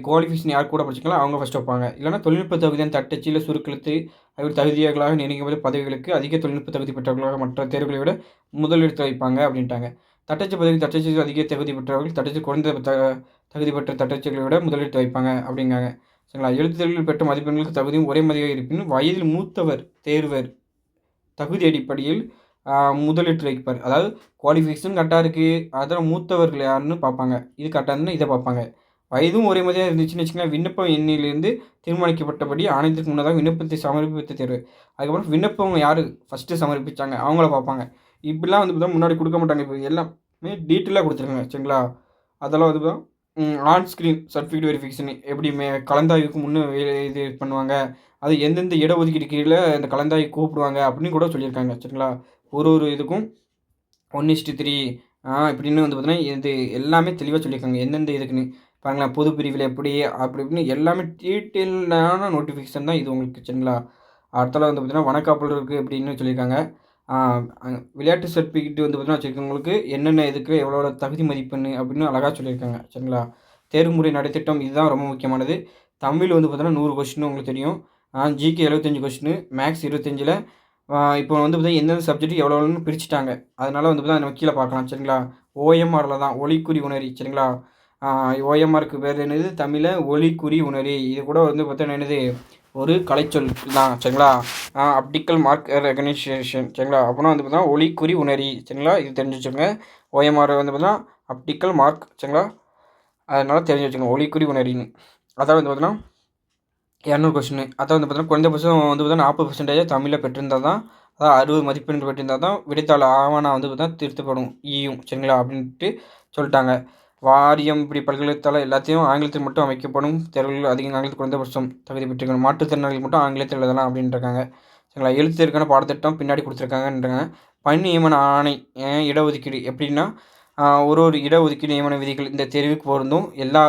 குவாலிஃபிகேஷன் யார் கூட படிச்சிருக்காங்களோ அவங்க ஃபர்ஸ்ட் வைப்பாங்க. இல்லைனா தொழில்நுட்ப தகுதியான தட்டச்சு, இல்ல சுருக்கெழுத்து ஆகியோர் தகுதியாளர்களாக நியமிக்கப்பட்ட பதவிகளுக்கு அதிக தொழில்நுட்ப தகுதி பெற்றவர்களாக மற்ற தேர்வுகளை விட முதலிடத்தில் வைப்பாங்க அப்படின்ட்டாங்க. தட்டச்சு பதவிக்கு தட்டச்சுக்கு அதிக தகுதி பெற்றவர்கள் தட்டச்சு குறைந்த தகுதி பெற்ற தட்டச்சுகளை விட முதலிடத்தில் வைப்பாங்க அப்படிங்காங்க. சரிங்களா. எழுத்துத் தேர்வில் பெற்ற மதிப்பெண்களுக்கு தகுதியும் ஒரே மாதிரியாக இருப்பினும், வயதில் மூத்தவர் தேர்வர் தகுதி அடிப்படையில் முதலிடத்தில் வைப்பார். அதாவது குவாலிஃபிகேஷன் கரெக்ட்டா இருக்கு. அதில மூத்தவர்கள் யாருன்னு பார்ப்பாங்க. இது கரெக்ட்டா இருந்ததுன்னா இத பார்ப்பாங்க. வயதும் ஒரே மாதிரியா இருந்துச்சுன்னு வச்சுக்கங்களேன், விண்ணப்ப எண்ணிலிருந்து தீர்மானிக்கப்பட்டபடி ஆணையத்திற்கு முன்னதாக விண்ணப்பத்தை சமர்ப்பித்த தேர்வு. அதுக்கப்புறம் விண்ணப்பம் யாரு ஃபர்ஸ்ட்டு சமர்ப்பிச்சாங்க அவங்கள பார்ப்பாங்க. இப்படிலாம் வந்து பார்த்தா முன்னாடி குடுக்க மாட்டாங்க. இப்ப எல்லாமே டீட்டெயிலா குடுத்துருக்காங்க சரிங்களா. அதெல்லாம் வந்து ஆன் ஸ்க்ரீன் சர்டிஃபிகேட் வெரிஃபிகேஷன் எப்படி கலந்தாய்வுக்கு முன்ன இது பண்ணுவாங்க. அது எந்தெந்த இடஒதுக்கீடு கீழ இந்த கலந்தாய்வு கூப்பிடுவாங்க அப்படின்னு கூட சொல்லியிருக்காங்க சரிங்களா. ஒரு இதுக்கும் 1:3 இப்படின்னு வந்து பார்த்தீங்கன்னா, இது எல்லாமே தெளிவா சொல்லியிருக்காங்க. எந்தெந்த இதுக்குன்னு. பாருங்களேன், பொது பிரிவில எப்படி அப்படி இப்படின்னு எல்லாமே டீட்டெயில்டான நோட்டிஃபிகேஷன் தான் இது உங்களுக்கு சரிங்களா. அடுத்தால வந்து பார்த்தீங்கன்னா, வனக்காப்பலருக்கு எப்படின்னு சொல்லியிருக்காங்க. ஆ விளையாட்டு சர்டிஃபிகேட் வந்து பார்த்தீங்கன்னா வச்சிருக்கவங்களுக்கு என்னென்ன இதுக்கு எவ்வளோ தகுதி மதிப்பெண் அப்படின்னு அழகா சொல்லியிருக்காங்க சரிங்களா. தேர்வுமுறை நடைத்திட்டம் இதுதான் ரொம்ப முக்கியமானது. தமிழ் வந்து பார்த்தீங்கன்னா 100 கொஸ்டின் உங்களுக்கு தெரியும். ஜிகே 75 கொஸ்டின், மேத்ஸ் 25ல இப்போ வந்து பார்த்தீங்கன்னா எந்தெந்த சப்ஜெக்ட் எவ்வளோன்னு பிரிச்சுட்டாங்க. அதனால வந்து பார்த்தீங்கன்னா நம்ம கீழ பார்க்கலாம் சரிங்களா. ஓஎம்ஆர்ல தான் ஒலிக்குறி உணரி சரிங்களா. ஓஎம்ஆருக்கு பேர் என்னது தமிழ்ல ஒலிக்குறி உணரி. இது கூட வந்து பார்த்தீங்கன்னா என்னது ஒரு கலைச்சொல் தான் சரிங்களா. ஆப்டிக்கல் மார்க் ரெகக்னிஷன் சரிங்களா. அப்போனா வந்து பார்த்தீங்கன்னா ஒலிக்குறி உணரி சரிங்களா. இது தெரிஞ்சு வச்சுக்கோங்க. ஓஎம்ஆர் வந்து பார்த்தீங்கன்னா ஆப்டிக்கல் மார்க் சரிங்களா. அதனால தெரிஞ்சு வச்சுக்கோங்க ஒலிக்குறி உணரின்னு. அதான் வந்து பார்த்தீங்கன்னா 200 கொஸ்டின். அதான் வந்து பார்த்தீங்கன்னா குறைந்தபட்சம் வந்து பார்த்தீங்கன்னா 40% தமிழ்ல பெற்றிருந்தா தான், அதாவது 60 மதிப்பெண் பெற்றிருந்தா தான் விடைத்தாள் ஆவணம் வந்து பார்த்தீங்கன்னா திருத்தப்படும். சரிங்களா அப்படின்ட்டு சொல்லிட்டாங்க. வாரியம் இப்படி பல்கலைக்கழகத்தால் எல்லாத்தையும் ஆங்கிலத்தில் மட்டும் அமைக்கப்படும் தேர்வுகள் அதிக ஆங்கிலத்தில் குறைந்தபட்சம் தகுதி பெற்றிருக்கணும். மாற்றுத்திறனாளிகள் மட்டும் ஆங்கிலத்தில் எழுதலாம் அப்படின்ருக்காங்க. சரிங்களா. எழுத்துதற்கான பாடத்திட்டம் பின்னாடி கொடுத்துருக்காங்கன்றாங்க. பணி நியமன ஆணை இடஒதுக்கீடு எப்படின்னா, ஒரு இடஒதுக்கீடு நியமன விதிகள் இந்த தேர்வுக்கு பொருந்தும். எல்லா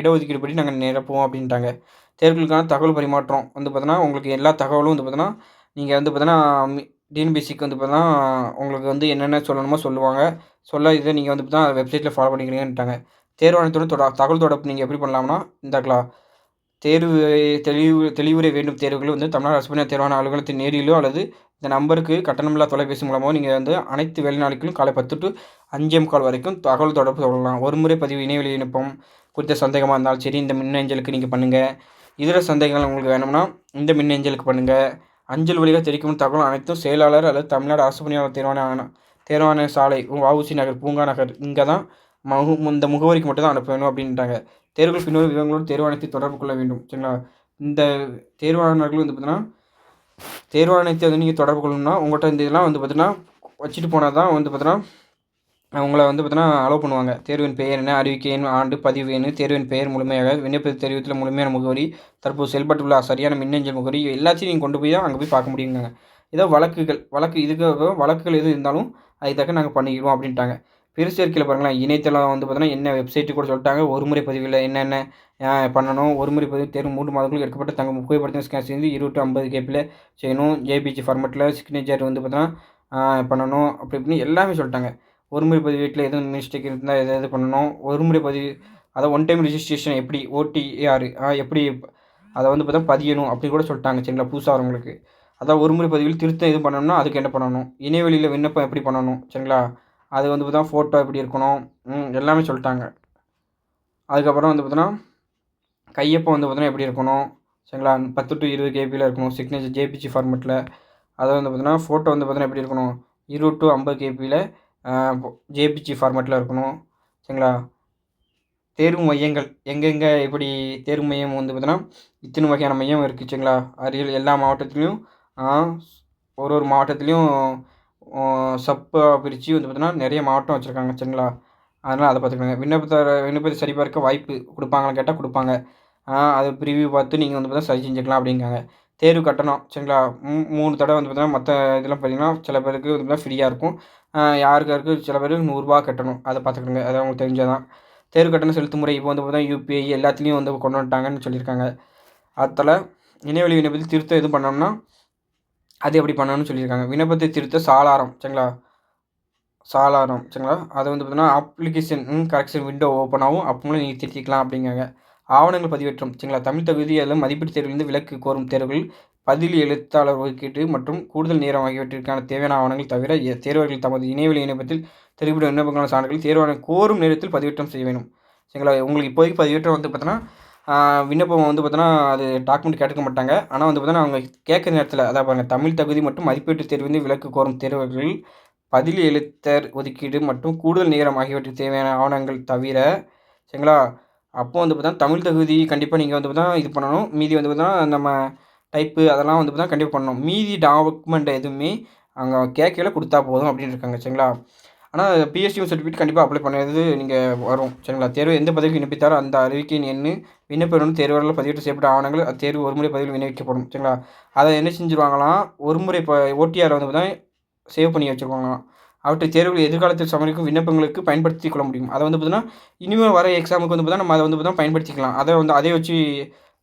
இடஒதுக்கீடு படி நாங்கள் நிரப்புவோம் அப்படின்ட்டாங்க. தேர்வுகளுக்கான தகவல் பரிமாற்றம் வந்து பார்த்தீங்கன்னா, உங்களுக்கு எல்லா தகவலும் வந்து பார்த்தீங்கன்னா, நீங்க வந்து பார்த்தீங்கன்னா, டிஎன்பிஎஸ்சிக்கு வந்து பார்த்தீங்கன்னா, உங்களுக்கு வந்து என்னென்ன சொல்லணுமோ சொல்லுவாங்க. இத நீங்க வந்து பார்த்தீங்கன்னா வெப்சைட்ல ஃபாலோ பண்ணிக்கிறீங்கன்ட்டாங்க. தேர்வாணையத்துடன் தகவல் தொடர்பு நீங்க எப்படி பண்ணலாம்னா, இந்தாக்கலாம். தேர்வு தெளிவுரை வேண்டும் தேர்வுகள் வந்து தமிழ்நாடு அரசு பணியாளர் தேர்வாணைய அலுவலகத்தின் நேரிலோ அல்லது இந்த நம்பருக்கு கட்டணமில்லா தொலைபேசி மூலமாகவோ நீங்க வந்து அனைத்து வேலை நாட்களிலும் காலை 10 to 5:45 வரைக்கும் தகவல் தொடர்பு கொள்ளலாம். ஒருமுறை பதிவு இணையவழி விண்ணப்பம் குறித்த சந்தேகமா இருந்தாலும் சரி, இந்த மின்னஞ்சலுக்கு நீங்க பண்ணுங்க. இதர சந்தேகங்கள் உங்களுக்கு வேணும்னா, இந்த மின்னஞ்சலுக்கு பண்ணுங்க. அஞ்சல் வழியாக தெரிவிக்கும் தகவல் அனைத்தும் செயலாளர் அல்லது தமிழ்நாடு அரசு பணியாளர் தேர்வாணைய சாலை, வ.உ.சி. நகர், பூங்கா நகர் இங்க தான் இந்த முகவரிக்கு மட்டும் தான் அனுப்ப அப்படின்ட்டாங்க. தேர்வுகள் பின்வரும் விவரங்களோடு தேர்வாணையத்தை தொடர்பு கொள்ள வேண்டும். சரிங்களா. இந்த தேர்வாளர்கள் வந்து பார்த்தீங்கன்னா, தேர்வாணையத்தை வந்து நீங்க தொடர்பு கொள்ளணும்னா, உங்கள்ட்ட இந்த இதெல்லாம் வந்து பார்த்தீங்கன்னா, வச்சுட்டு போனா தான் வந்து பார்த்தீங்கன்னா, உங்கள வந்து பார்த்தீங்கன்னா அலோவ் பண்ணுவாங்க. தேர்வின் பெயர் என்ன, அறிவிக்கை எண், ஆண்டு, பதிவு எண், தேர்வின் பெயர் முழுமையாக, விண்ணப்ப தெரிவித்துள்ள முழுமையான முகவரி, தற்போது செயல்பட்டுள்ள சரியான மின்னஞ்சல் முகவரி எல்லாத்தையும் நீங்க கொண்டு போய் தான் அங்க போய் பார்க்க முடியும்னாங்க. ஏதோ வழக்குகள் எதுவும் இருந்தாலும் அதுக்கு தக்க நாங்க பண்ணிக்கிடுவோம் அப்படின்ட்டாங்க. பிற சேர்க்கையில பாருங்களேன், இணையதளம் வந்து பார்த்தீங்கன்னா என்ன வெப்சைட் கூட சொல்லிட்டாங்க. ஒருமுறை பதிவுல என்னென்ன பண்ணணும். ஒருமுறை பதிவு தேர்வு 3 மாதங்களுக்கு எடுக்கப்பட்ட தங்கள் புகைப்படத்தை ஸ்கேன் செய்து 20 to 50 கேபில செய்யணும். ஜேபிஜி ஃபார்மேட்டில சிக்னேச்சர் வந்து பார்த்தீங்கன்னா பண்ணணும். அப்படி இப்படின்னு எல்லாமே சொல்லிட்டாங்க. ஒருமுறை பதிவேட்டில எதுவும் மிஸ்டேக் இருந்தால் எது பண்ணணும். ஒருமுறை பதிவு அதான் ஒன் டைம் ரிஜிஸ்ட்ரேஷன் எப்படி ஓடிஆர் எப்படி அதை வந்து பார்த்தா பதியணும் அப்படி கூட சொல்லிட்டாங்க. சரிங்களா. புதுசாக வரவங்களுக்கு. அதான் ஒருமுறை பதிவில் திருத்தம் எதுவும் பண்ணணும்னா அதுக்கு என்ன பண்ணணும். இணையவழியில் விண்ணப்பம் எப்படி பண்ணணும். சரிங்களா. அது வந்து பார்த்தா ஃபோட்டோ எப்படி இருக்கணும். எல்லாமே சொல்லிட்டாங்க. அதுக்கப்புறம் வந்து பார்த்தோன்னா, கையொப்பம் வந்து பார்த்தோன்னா எப்படி இருக்கணும். சரிங்களா. 10 to 20 கேபியில் இருக்கணும். சிக்னேச்சர் ஜேபிஜி ஃபார்மேட்டில. அதை வந்து பார்த்தோன்னா, ஃபோட்டோ வந்து பார்த்தோன்னா எப்படி இருக்கணும். 20 to 50 கேபியில் ஜேபிஜி ஃபார்மேட்டில் இருக்கணும். சரிங்களா. தேர்வு மையங்கள் எங்கெங்கே எப்படி தேர்வு மையம் வந்து பார்த்தோன்னா, இத்தனை வகையான மையம் இருக்குது. சரிங்களா. அருகில் எல்லா மாவட்டத்துலேயும் ஒரு மாவட்டத்துலேயும் சப்பா பிரித்து வந்து பார்த்தோன்னா நிறைய மாவட்டம் வச்சுருக்காங்க. சரிங்களா. அதனால் அதை பார்த்துக்கோங்க. விண்ணப்பத்தை சரிபார்க்க வாய்ப்பு குடுப்பாங்களான்னு கேட்டா குடுப்பாங்க. அது ப்ரிவ்யூ பார்த்து நீங்க வந்து பார்த்தீங்கன்னா சரி செஞ்சுக்கலாம் அப்படிங்காங்க. தேர்வு கட்டணம் சரிங்களா? 3 தடவ வந்து பார்த்தீங்கன்னா, மத்த இதெல்லாம் பார்த்தீங்கன்னா, சில பேருக்கு வந்து பார்த்தீங்கன்னா ஃப்ரீயா இருக்கும். யாருக்கு யாருக்கு சில பேருக்கு ரூ. 100 கட்டணும். அத பார்த்துக்கோங்க. அது உங்களுக்கு தெரிஞ்சது தான். தேர்வு கட்டணம் செலுத்தும் முறை இப்போ வந்து பார்த்தீங்கன்னா, யுபிஐ எல்லாத்துலயும் வந்து கொண்டு வந்துட்டாங்கன்னு சொல்லியிருக்காங்க. அடுத்தால இணையவழி விண்ணப்பத்தில் திருத்தம் எதுவும் பண்ணணும்னா, அது எப்படி பண்ணணும்னு சொல்லியிருக்காங்க. விண்ணப்பத்தை திருத்த சாளாரம் சரிங்களா? சாளரம் சரிங்களா? அது வந்து பார்த்தீங்கன்னா, அப்ளிகேஷன் கரெக்ஷன் விண்டோ ஓப்பன் ஆகும். அப்போ நீங்க திருத்திக்கலாம் அப்படிங்காங்க. ஆவணங்கள் பதிவேற்றம் சரிங்களா? தமிழ் தகுதி அல்லது மதிப்பீட்டு தேர்விலிருந்து விலக்கு கோரும் தேர்வுகள், பதில் எழுத்தாளர் ஒதுக்கீட்டு மற்றும் கூடுதல் நேரம் ஆகியவற்றிற்கான தேவையான ஆவணங்கள் தவிர, தேர்வர்கள் தமது இணையவழி இணையத்தில் தெரிவிக்கப்படும் விண்ணப்பங்களுக்கான சான்றுகள் தேர்வாணையம் கோரும் நேரத்தில் பதிவேற்றம் செய்ய வேண்டும். சரிங்களா? உங்களுக்கு இப்போதைக்கு பதிவேற்றம் வந்து பார்த்தீங்கன்னா, விண்ணப்பம் வந்து பார்த்தீங்கன்னா, அது டாக்குமெண்ட் கேட்டுக்க மாட்டாங்க. ஆனா வந்து பார்த்தீங்கன்னா, அவங்க கேட்குற நேரத்தில அதான் பாருங்க, தமிழ் தகுதி மற்றும் மதிப்பீட்டு தேர்விலிருந்து விலக்கு கோரும் தேர்வர்கள் பதில் எழுத்தர் ஒதுக்கீடு மற்றும் கூடுதல் நேரம் ஆகியவற்றுக்கு தேவையான ஆவணங்கள் தவிர, சரிங்களா? அப்போ வந்து பார்த்தீங்கன்னா, தமிழ் தகுதி கண்டிப்பா நீங்க வந்து பார்த்தீங்கன்னா, இது பண்ணணும். மீதி வந்து பார்த்தீங்கன்னா, நம்ம டைப்பு அதெல்லாம் வந்து பார்த்தீங்கன்னா, கண்டிப்பா பண்ணணும். மீதி டாக்குமெண்ட் எதுவுமே அங்க கேட்கையில குடுத்தா போதும் அப்படின்னு இருக்காங்க. சரிங்களா? ஆனா பிஎஸ்டிஓ சர்டிஃபிகேட் கண்டிப்பா அப்ளை பண்ணது நீங்க வரும். சரிங்களா? தேர்வு எந்த பதவிக்கு விண்ணப்பித்தாரோ அந்த அறிவிக்கையின் எண்ணு, விண்ணப்ப தேர்வாளரால் பதிவேற்றம் செய்யப்பட்ட ஆவணங்கள், அத்தேர்வு ஒருமுறை பதிவில் விண்ணப்பிக்கப்படும். சரிங்களா? அத என்ன செஞ்சுருவாங்களாம், ஒருமுறை ஓடிஆர் வந்து பார்த்தீங்கன்னா சேவ் பண்ணி வச்சுருவாங்களாம். அவற்றை தேர்வுகள் எதிர்காலத்தில் சமர்ப்பிக்கும் விண்ணப்பங்களுக்கு பயன்படுத்திக் கொள்ள முடியும். அத வந்து பார்த்தீங்கன்னா, இனிமே வர எக்ஸாமுக்கு வந்து பார்த்தீங்கன்னா, நம்ம அத வந்து பார்த்தீங்கன்னா பயன்படுத்திக்கலாம். அத வந்து அதே வச்சு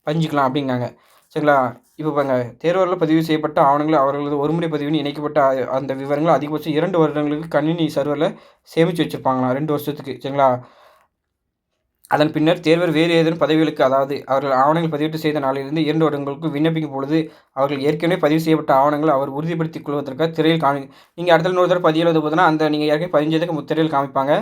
பதிஞ்சுக்கலாம் அப்படிங்காங்க. சரிங்களா? இப்ப பாருங்க, தேர்வாளரால் பதிவு செய்யப்பட்ட ஆவணங்கள் அவர்களது ஒருமுறை பதிவின் இணைக்கப்பட்ட அந்த விவரங்கள் அதிகபட்சம் 2 வருடங்களுக்கு கணினி சர்வர்ல சேமிச்சு வச்சிருப்பாங்களாம். 2 வருஷத்துக்கு. சரிங்களா? அதன் பின்னர் தேர்வர் வேறு ஏதேனும் பதவிகளுக்கு அதாவது அவர்கள் ஆவணங்கள் பதிவேற்றம் செய்த நாளிலிருந்து 2 வருடங்களுக்கு விண்ணப்பிக்கும் பொழுது, அவர்கள் ஏற்கனவே பதிவு செய்யப்பட்ட ஆவணங்கள் அவர் உறுதிப்படுத்திக் கொள்வதற்காக திரையில் நீங்க அடுத்த இன்னொரு தடவ பதியல வந்து பார்த்தீங்கன்னா, அந்த நீங்க ஏற்கனவே பதிஞ்சதுக்கு திரையில் காமிப்பாங்க.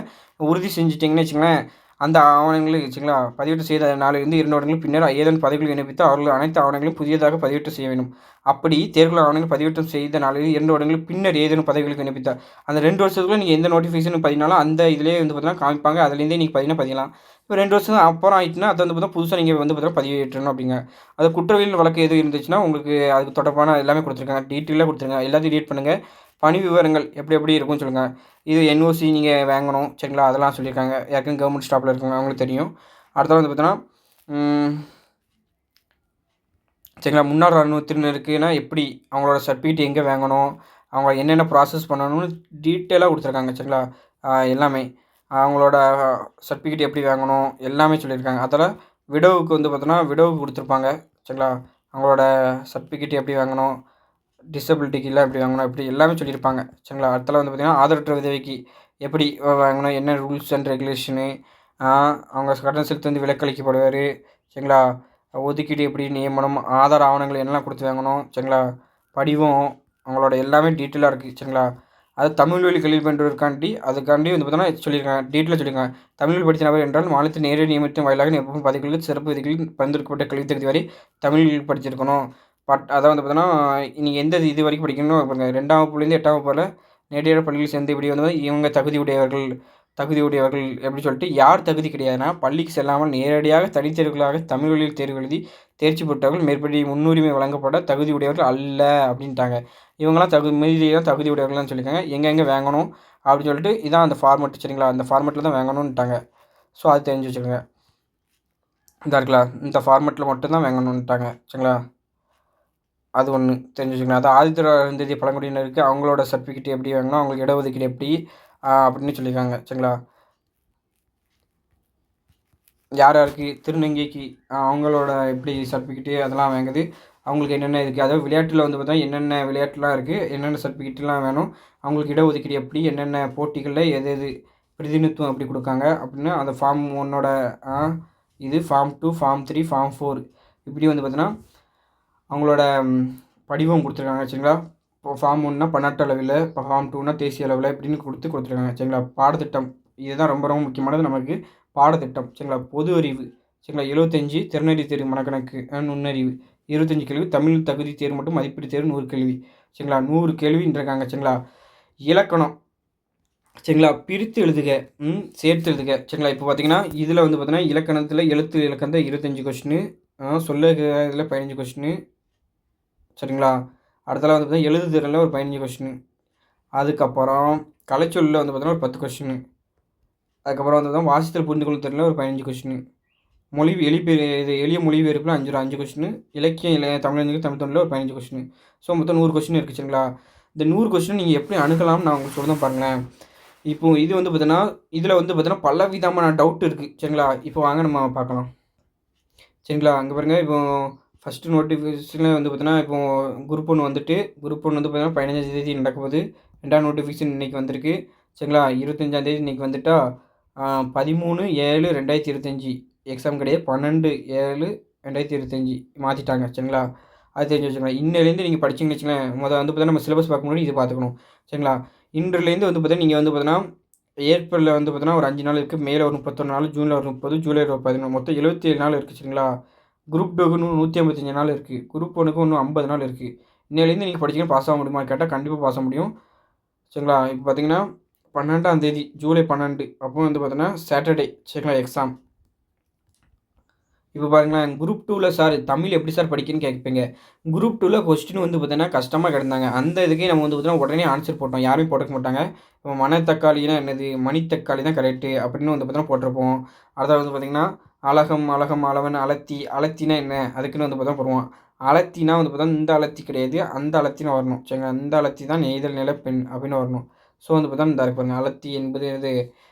உறுதி செஞ்சுட்டீங்கன்னு வச்சுக்கங்களேன், அந்த ஆவணங்களை வச்சுங்களா, பதிவேற்றம் செய்த நாளிலிருந்து 2 வருடங்களுக்கு பின்னர் ஏதேனும் பதவிகள் விண்ணப்பித்து அவர்கள் அனைத்து ஆவணங்களையும் புதியதாக பதிவேற்றம் செய்ய வேண்டும். அப்படி தேர்வுகள் ஆவணங்கள் பதிவேற்றம் செய்த நாளில் 2 வருடங்களுக்கு பின்னர் ஏதேனும் பதவிகளுக்கு விண்ணப்பித்தார். அந்த 2 வருஷத்துக்குள்ள நீங்க எந்த நோட்டிஃபிகேஷன் பதினாலும் அந்த இதிலேயே வந்து பார்த்தீங்கன்னா காமிப்பாங்க. அதிலேருந்தே நீங்க பதியலாம். இப்போ 2 வருஷம் அப்புறம் ஆயிட்டுனா, அது வந்து பார்த்தீங்கன்னா, புதுசா நீங்க வந்து பார்த்தீங்கன்னா பதிவேற்றணும் அப்படிங்க. அது குற்றவியல் வழக்கு எதுவும் இருந்துச்சுன்னா, உங்களுக்கு அதுக்கு தொடர்பான எல்லாமே குடுத்துருக்காங்க. டீட்டெயிலா குடுத்துருங்க. எல்லாத்தையும் ரீட் பண்ணுங்க. பணி விவரங்கள் எப்படி எப்படி இருக்கும்னு சொல்லுங்க. இது என்ஓசி நீங்க வாங்கணும். சரிங்களா? அதெல்லாம் சொல்லியிருக்காங்க. ஏற்கனவே கவர்மெண்ட் ஸ்டாஃப்ல இருக்கவங்க அவங்களுக்கு தெரியும். அடுத்தது வந்து பார்த்தீங்கன்னா, ம் சரிங்களா? முன்னாள் இராணுவத்தினருக்குனா எப்படி அவங்களோட சர்டிஃபிகேட் எங்கே வாங்கணும்? அவங்க என்னென்ன ப்ராசஸ் பண்ணணும்னு டீட்டெயிலா குடுத்துருக்காங்க. சரிங்களா? எல்லாமே. அவங்களோட சர்டிஃபிகேட் எப்படி வாங்கணும்? எல்லாமே சொல்லியிருக்காங்க. அதில விடோவுக்கு வந்து பார்த்தோன்னா, விடோவுக்கு குடுத்துருப்பாங்க. சரிங்களா? அவங்களோட சர்டிஃபிகேட் எப்படி வாங்கணும்? டிசபிலிட்டிக்குலாம் எப்படி வாங்கணும்? இப்படி எல்லாமே சொல்லியிருப்பாங்க. சரிங்களா? அடுத்தால வந்து பார்த்தீங்கன்னா, ஆதரவற்ற விதவைக்கு எப்படி வாங்கணும்? என்ன ரூல்ஸ் அண்ட் ரெகுலேஷனு? ஆ அவங்க கட்டணம் செலுத்தி வந்து விலக்களிக்கப்படுவாரு. சரிங்களா? ஒதுக்கீடு எப்படி நியமனம்? ஆதார ஆவணங்கள் என்னலாம் குடுத்து வாங்கணும்? சரிங்களா? படிவம் அவங்களோட எல்லாமே டீட்டெயிலா இருக்குது. சரிங்களா? அது தமிழ் வழி கல்வி பயின்றோருக்காண்டி அதுக்காண்டி வந்து பார்த்தோன்னா சொல்லியிருக்காங்க. டீட்டெயிலா சொல்லியிருக்காங்க. தமிழ் வழி படித்த நபர் என்றால் மாநிலத்தின் நேரடி நியமனத்தின் வாயிலாக நிரப்பப்படும் பதவிகளுக்கு சிறப்பு விதிகளில் பரிந்துரைக்கப்பட்ட கல்வித் தகுதி வரை தமிழ் படிச்சிருக்கணும். அதான் வந்து பார்த்தோன்னா, நீங்க எந்த இது வரைக்கும் படிக்கணும்னு பாருங்க. 2ஆம் வகுப்புலேருந்து 8ஆம் வகுப்பு வரை நேரடியாக பள்ளியில் சேர்ந்து இப்படி வந்து இவங்க தகுதியுடையவர்கள் எப்படி சொல்லிட்டு யார் தகுதி கிடையாதுன்னா, பள்ளிக்கு செல்லாமல் நேரடியாக தனித்தேர்வுகளாக தமிழ் வழியில் தேர்வு எழுதி தேர்ச்சி பெற்றவர்கள் மேற்படி முன்னுரிமை வழங்கப்பட தகுதியுடையவர்கள் அல்ல அப்படின்ட்டாங்க. இவங்கலாம் மீதி தான் தகுதியுடையவர்கள்னு சொல்லியிருக்காங்க. எங்கெங்கே வாங்கணும் அப்படின்னு சொல்லிட்டு இதான் அந்த ஃபார்மெட் சரிங்களா? அந்த ஃபார்மெட்டில தான் வாங்கணுன்ட்டாங்க. ஸோ அது தெரிஞ்சு வச்சுக்கோங்க. இதா இருக்குல்ல, இந்த ஃபார்மெட்டில மட்டும் தான் வாங்கணுன்ட்டாங்க. சரிங்களா? அது ஒண்ணு தெரிஞ்சு வச்சுக்கணும். அது ஆதித்திர அருந்ததி பழங்குடியினருக்கு அவங்களோட சர்டிஃபிகேட் எப்படி வாங்கணும், அவங்களுக்கு இடஒதுக்கீடு எப்படி அப்படின்னு சொல்லியிருக்காங்க. சரிங்களா? யார் யாருக்கு திருநங்கைக்கு அவங்களோட எப்படி சர்டிஃபிகேட்டு அதெல்லாம் வாங்குது, அவங்களுக்கு என்னென்ன இருக்குது, அதாவது விளையாட்டில் வந்து பார்த்தா என்னென்ன விளையாட்டுலாம் இருக்குது, என்னென்ன சர்டிஃபிகேட்லாம் வேணும், அவங்களுக்கு இடஒதுக்கீடு எப்படி, என்னென்ன போட்டிகளில் எது எது பிரதிநிதித்துவம் எப்படி கொடுக்காங்க அப்படின்னு அந்த ஃபார்ம் 1ஓட இது ஃபார்ம் 2, ஃபார்ம் 3, ஃபார்ம் 4 இப்படி வந்து பார்த்தீங்கன்னா அவங்களோட படிவம் கொடுத்துருக்காங்க. சரிங்களா? இப்போ ஃபார்ம் 1னா பன்னாட்டு அளவில், இப்போ ஃபார்ம் 2னா தேசிய அளவில் இப்படின்னு கொடுத்துருக்காங்க. சரிங்களா? பாடத்திட்டம் இதுதான் ரொம்ப ரொம்ப முக்கியமானது நமக்கு. பாடத்திட்டம் சரிங்களா? பொது அறிவு சரிங்களா? 75 திறனறி தேர்வு மனக்கணக்கு நுண்ணறிவு 25 கேள்வி, தமிழ் தகுதி தேர்வு மற்றும் மதிப்பீடு தேர்வு 100 கேள்வி சரிங்களா? 100 கேள்வின்றிருக்காங்க. சரிங்களா? இலக்கணம் சரிங்களா? பிரித்து எழுதுக, சேர்த்து எழுதுக சரிங்களா? இப்போ பார்த்தீங்கன்னா, இதில் வந்து பார்த்தீங்கன்னா, இலக்கணத்தில் எழுத்து இலக்கணம் தான் 25 கொஸ்டினு, சொல்லுக இதில் 15 கொஸ்டினு சரிங்களா? அடுத்தது வந்து பார்த்தீங்கன்னா, எழுதுதிறனில் ஒரு 15 கொஸ்டினு, அதுக்கப்புறம் கலைச்சொல்லில் வந்து பார்த்தீங்கன்னா ஒரு 10 கொஸ்டினு, அதுக்கப்புறம் வந்து பார்த்தா வாசித்தல் புரிந்து கொள்ள தெரியல ஒரு 15 கொஸ்டின். மொழி இது எளிய மொழிபெயர்ப்பில் 5 கொஸ்டின். இலக்கியம் தமிழ் தொண்டில் ஒரு 15 கொஸ்டின். ஸோ மொத்தம் 100 கொஸ்டின் இருக்குது சரிங்களா. இந்த 100 கொஸ்டின் நீங்கள் எப்படி அணுகலாம்னு நான் உங்களுக்கு சொல்லுறேன் பாருங்களேன். இப்போ இது வந்து பார்த்தீங்கன்னா இதில் வந்து பார்த்தீங்கன்னா பல விதமான டவுட் இருக்குது சரிங்களா. இப்போ வாங்க நம்ம பார்க்கலாம் சரிங்களா. அங்கே பாருங்கள், இப்போ ஃபஸ்ட்டு நோட்டிஃபிகேஷனில் வந்து பார்த்தீங்கன்னா இப்போ குரூப் 1 வந்துட்டு குரூப் 1 வந்து பார்த்தீங்கன்னா 15ஆம் தேதி நடக்க போகுது. 2ஆம் நோட்டிஃபிகேஷன் இன்றைக்கி வந்திருக்கு சரிங்களா. 25ஆம் தேதி இன்றைக்கி வந்துட்டா 13/7/2025 எக்ஸாம் கிடையாது, 12/7/2025 மாற்றிட்டாங்க சரிங்களா. அது தெரிஞ்சு வச்சுக்கலாம். இன்னிலேருந்து நீங்கள் படிச்சிங்கன்னு வச்சுங்களேன், வந்து பார்த்தீங்கன்னா நம்ம சிலபஸ் பார்க்க முன்னாடி இது பார்த்துக்கணும் சரிங்களா. இன்றிலேருந்து வந்து பார்த்தீங்கன்னா நீங்கள் வந்து பார்த்தீங்கன்னா ஏப்ரலில் வந்து பார்த்தீங்கன்னா ஒரு 5 நாள் இருக்குது, மேல ஒரு 31 நாள், ஜூனில் ஒரு 30, ஜூலையில் ஒரு 14, மொத்தம் 77 நாள் இருக்குது சரிங்களா. குரூப் 2க்கு இன்னும் 155 நாள் இருக்குது, குரூப் 1க்கு இன்னும் 50 நாள் இருக்குது. இன்னிலேருந்து நீங்கள் படிச்சிங்கன்னா பாஸ் ஆக முடியுமா கேட்டால் கண்டிப்பாக பாஸ் ஆக முடியும் சரிங்களா. இப்போ பார்த்தீங்கன்னா 12ஆம் தேதி ஜூலை 12 அப்போ வந்து பார்த்தீங்கன்னா சாட்டர்டே சரிங்களா எக்ஸாம். இப்போ பாருங்களேன், குரூப் 2ல் சார் தமிழ் எப்படி சார் படிக்கணும்னு கேட்பீங்க. குரூப் 2ல் கொஸ்டின் வந்து பார்த்தீங்கன்னா கஷ்டமாக கிடந்தாங்க. அந்த இதுக்கே நம்ம வந்து பார்த்தீங்கன்னா உடனே ஆன்சர் போட்டோம், யாருமே போட்டுக்க மாட்டாங்க. இப்போ மணத்தக்காளினா என்னது, மணித்தக்காளி தான் கரெக்டு அப்படின்னு வந்து பார்த்தீங்கன்னா போட்டிருப்போம். அதாவது வந்து பார்த்திங்கன்னா அழகம் அழகம் அளவன் அலத்தி, அலத்தினா என்ன அதுக்குன்னு வந்து பார்த்தா போடுவோம். அலத்தினா வந்து பார்த்தா இந்த அலத்தி கிடையாது, அந்த அலத்தின்னு வரணும் சரிங்களா. இந்த அலத்தி தான் நெய்தல் நில பெண் அப்படின்னு வரணும். ஸோ வந்து பார்த்தா இந்த இருப்பாங்க அலத்தி என்பது இது